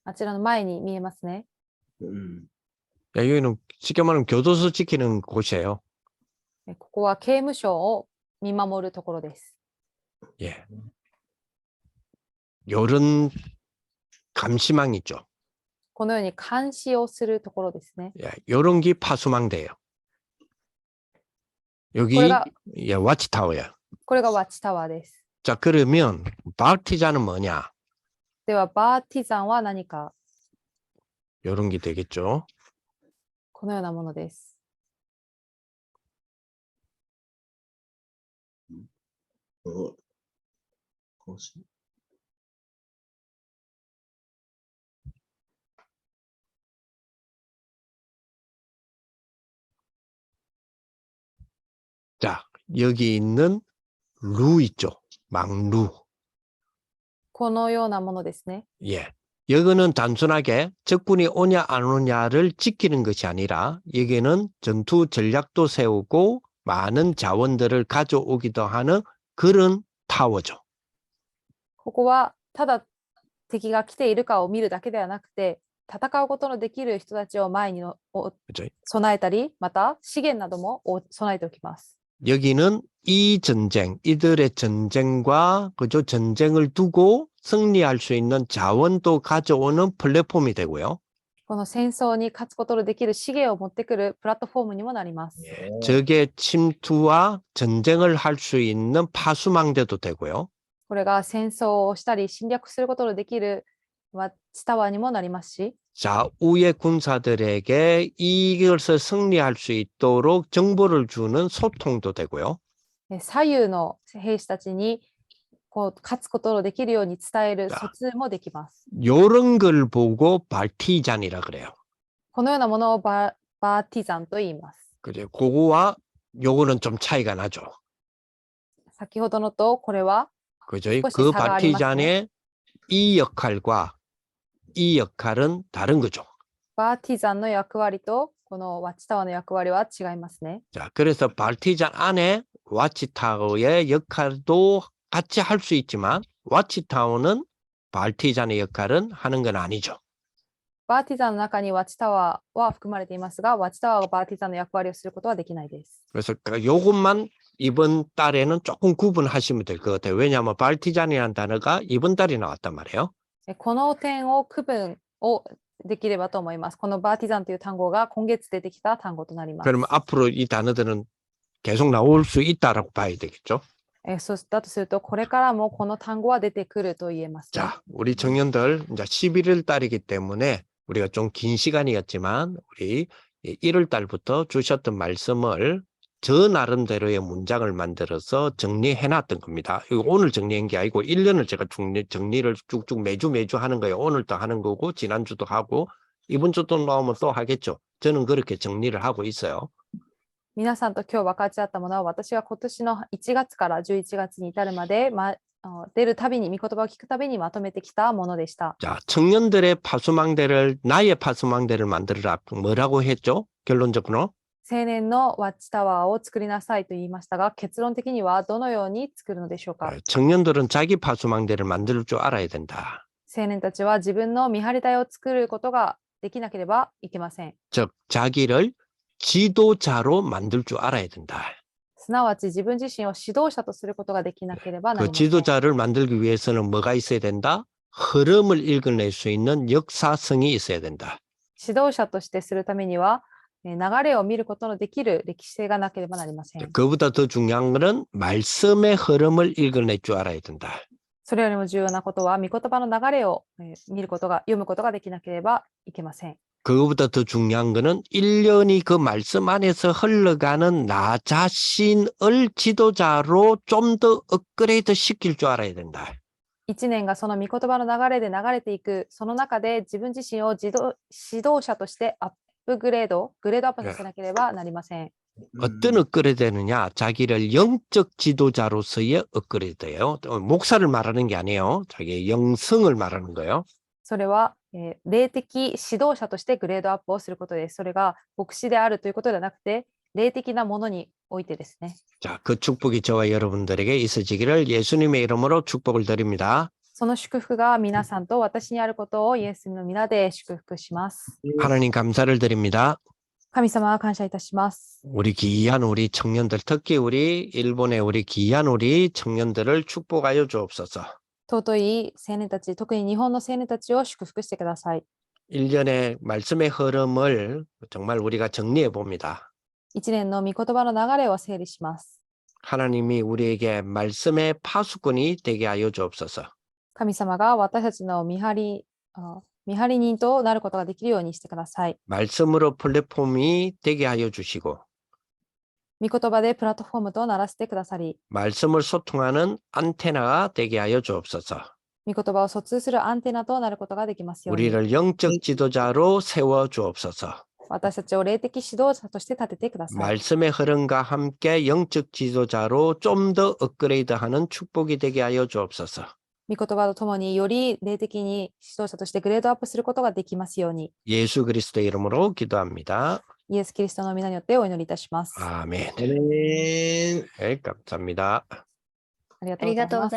あちらの前に見えますね。 여기는 쉽게 말하면 교도소 지키는 곳이에요. ここは刑務所を見守るところです。 예. 요런 감시망 있죠. このように監視をするところですね。 예, 요런 게 파수망대예요. 여기 これが 예, 와치타워예요. これがワッチタワーです。 자, 그러면 바티자는 뭐냐? ではバーティザンは何か。 요런 게 되겠죠. このようなものです。 자, 여기 있는 루 있죠. 망루. このようなものですね。 예. 여기는 단순하게 적군이 오냐 안 오냐를 지키는 것이 아니라 여기는 전투 전략도 세우고 많은 자원들을 가져오기도 하는 그런 타워죠. ここはただ敵が来ているかを見るだけではなくて、戦うことのできる人たちを前に그죠? 備えたり、また資源なども備えておきます。 여기는 이 전쟁, 이들의 전쟁과 그죠? 전쟁을 두고 승리할 수 있는 자원도 가져오는 플랫폼이 되고요. この戦争に勝つことのできる資源を持ってくるプラットフォームにもなります。 적의 침투와 전쟁을 할 수 있는 파수망대도 되고요. これが戦争をしたり侵略することのできるワッチタワーにもなりますし、 좌우의 군사들에게 이것을 승리할 수 있도록 정보를 주는 소통도 되고요. 左右の兵士たちにこう勝つことのできるように伝えるあ疎通もできます。 요런 걸 보고 발티잔이라 그래요. このようなものをバーティザンと言います。 그죠? 그거와 요거는 좀 차이가 나죠. 先ほどのとこれは 그죠? 그것이 그 차가 아니겠네. 발티잔의 이 역할과 이 역할은 다른 거죠. バーティザンの役割とこのワッチタワーの役割は違いますね。 자, 그래서 발티잔 안에 와치타워의 역할도 같이 할 수 있지만 와치타워는 발티잔의 역할은 하는 건 아니죠. バーティザンの中にワッチタワーは含まれていますが、ワッチタワーがバーティザンの役割をすることはできないです。 그래서 요것만 이번 달에는 조금 구분하시면 될 것 같아요. 왜냐하면 발티잔이라는 단어가 이번 달에 나왔단 말이에요. この点を区分をできればと思います。このバーティザンという単語が今月出てきた単語となります。 그러면 앞으로 이 단어들은 계속 나올 수 있다라고 봐야 되겠죠. そうだとすると、これからもこの単語は出てくると言えますね。 자, 우리 청년들 이제 11월 달이기 때문에 우리가 좀 긴 시간이었지만 우리 1월 달부터 주셨던 말씀을 저 나름대로의 문장을 만들어서 정리해 놨던 겁니다. 이거 오늘 정리한 게 아니고 1년을 제가 정리를 쭉쭉 매주 하는 거예요. 오늘도 하는 거고 지난주도 하고 이번 주도 나오면 또 하겠죠. 저는 그렇게 정리를 하고 있어요. 皆さんと今日分かち合ったものは、私が今年の1月から11月に至るまで、出るたびに、御言葉を聞くたびにまとめてきたものでした。 자, 청년들의 파수망대를 나의 파수망대를 만들어라. 뭐라고 했죠? 결론적으로 青年のワッチタワーを作りなさいと言いましたが、結論的にはどのように作るのでしょうか。 청년들은 자기 파수망대를 만들 줄 알아야 된다. 青年たちは自分の見張り台を作ることができなければいけません。 즉 자기를 지도자로 만들 줄 알아야 된다. すなわち自分自身を指導者とすることができなければなり 그 ません。 지도자를 만들기 위해서는 뭐가 있어야 된다? 흐름을 읽어낼 수 있는 역사성이 있어야 된다. 指導者としてするためには、流れを見ることのできる歴史性がなければなりません。 그보다 더 중요한 것은 말씀의 흐름을 읽어낼 줄 알아야 된다. それよりも重要なことは、御言葉の流れを見ることが、読むことができなければいけません。 그거보다 더 중요한 거는 1년이 그 말씀 안에서 흘러가는 나 자신을 지도자로 좀 더 업그레이드 시킬 줄 알아야 된다. 1年がその御言葉の流れで流れていく、その中で自分自身を指導者としてグレードアップさせなければなりません。 어떤 업그레이드느냐? 자기를 영적 지도자로서의 업그레이드예요. 목사를 말하는 게 아니에요. 자기의 영성을 말하는 거예요. それは、霊的指導者としてグレードアップをすることです。それが牧師であるということではなくて、霊的なものにおいてですね。 자, 그 축복이 저와 여러분들에게 있어지기를 예수님의 이름으로 축복을 드립니다. その祝福が皆さんと私にあることをイエスの皆で祝福します。 하나님 감사를 드립니다. 神様は感謝いたします。 우리 귀한 우리 청년들, 특히 우리 일본의 우리 귀한 우리 청년들을 축복하여 주옵소서. 尊い青年たち、特に日本の青年たちを祝福してください。 1년의 말씀의 흐름을 정말 우리가 정리해 봅니다. 1年の御言葉の流れを整理します。 하나님이 우리에게 말씀의 파수꾼이 되게 하여 주옵소서. 神様が私たちの見張り人となることができるようにしてください。 말씀으로 플랫폼이 되게 하여 주시고 御言葉でプラットフォームとならせてくださり、 말씀을 소통하는 안테나가 되게 하여 주옵소서. 御言葉を疎通するアンテナとなることができますように、 우리를 영적 지도자로 세워 주옵소서. 私たちを霊的指導者として立ててください。 말씀의 흐름과 함께 영적 지도자로 좀 더 업그레이드하는 축복이 되게 하여 주옵소서. 御言葉とともにより霊的に指導者としてグレードアップすることができますように、 예수 그리스도의 이름으로 기도합니다. イエス・キリストの皆によってお祈りいたします。 아멘. 아멘. 네, 감사합니다.ありがとうございます。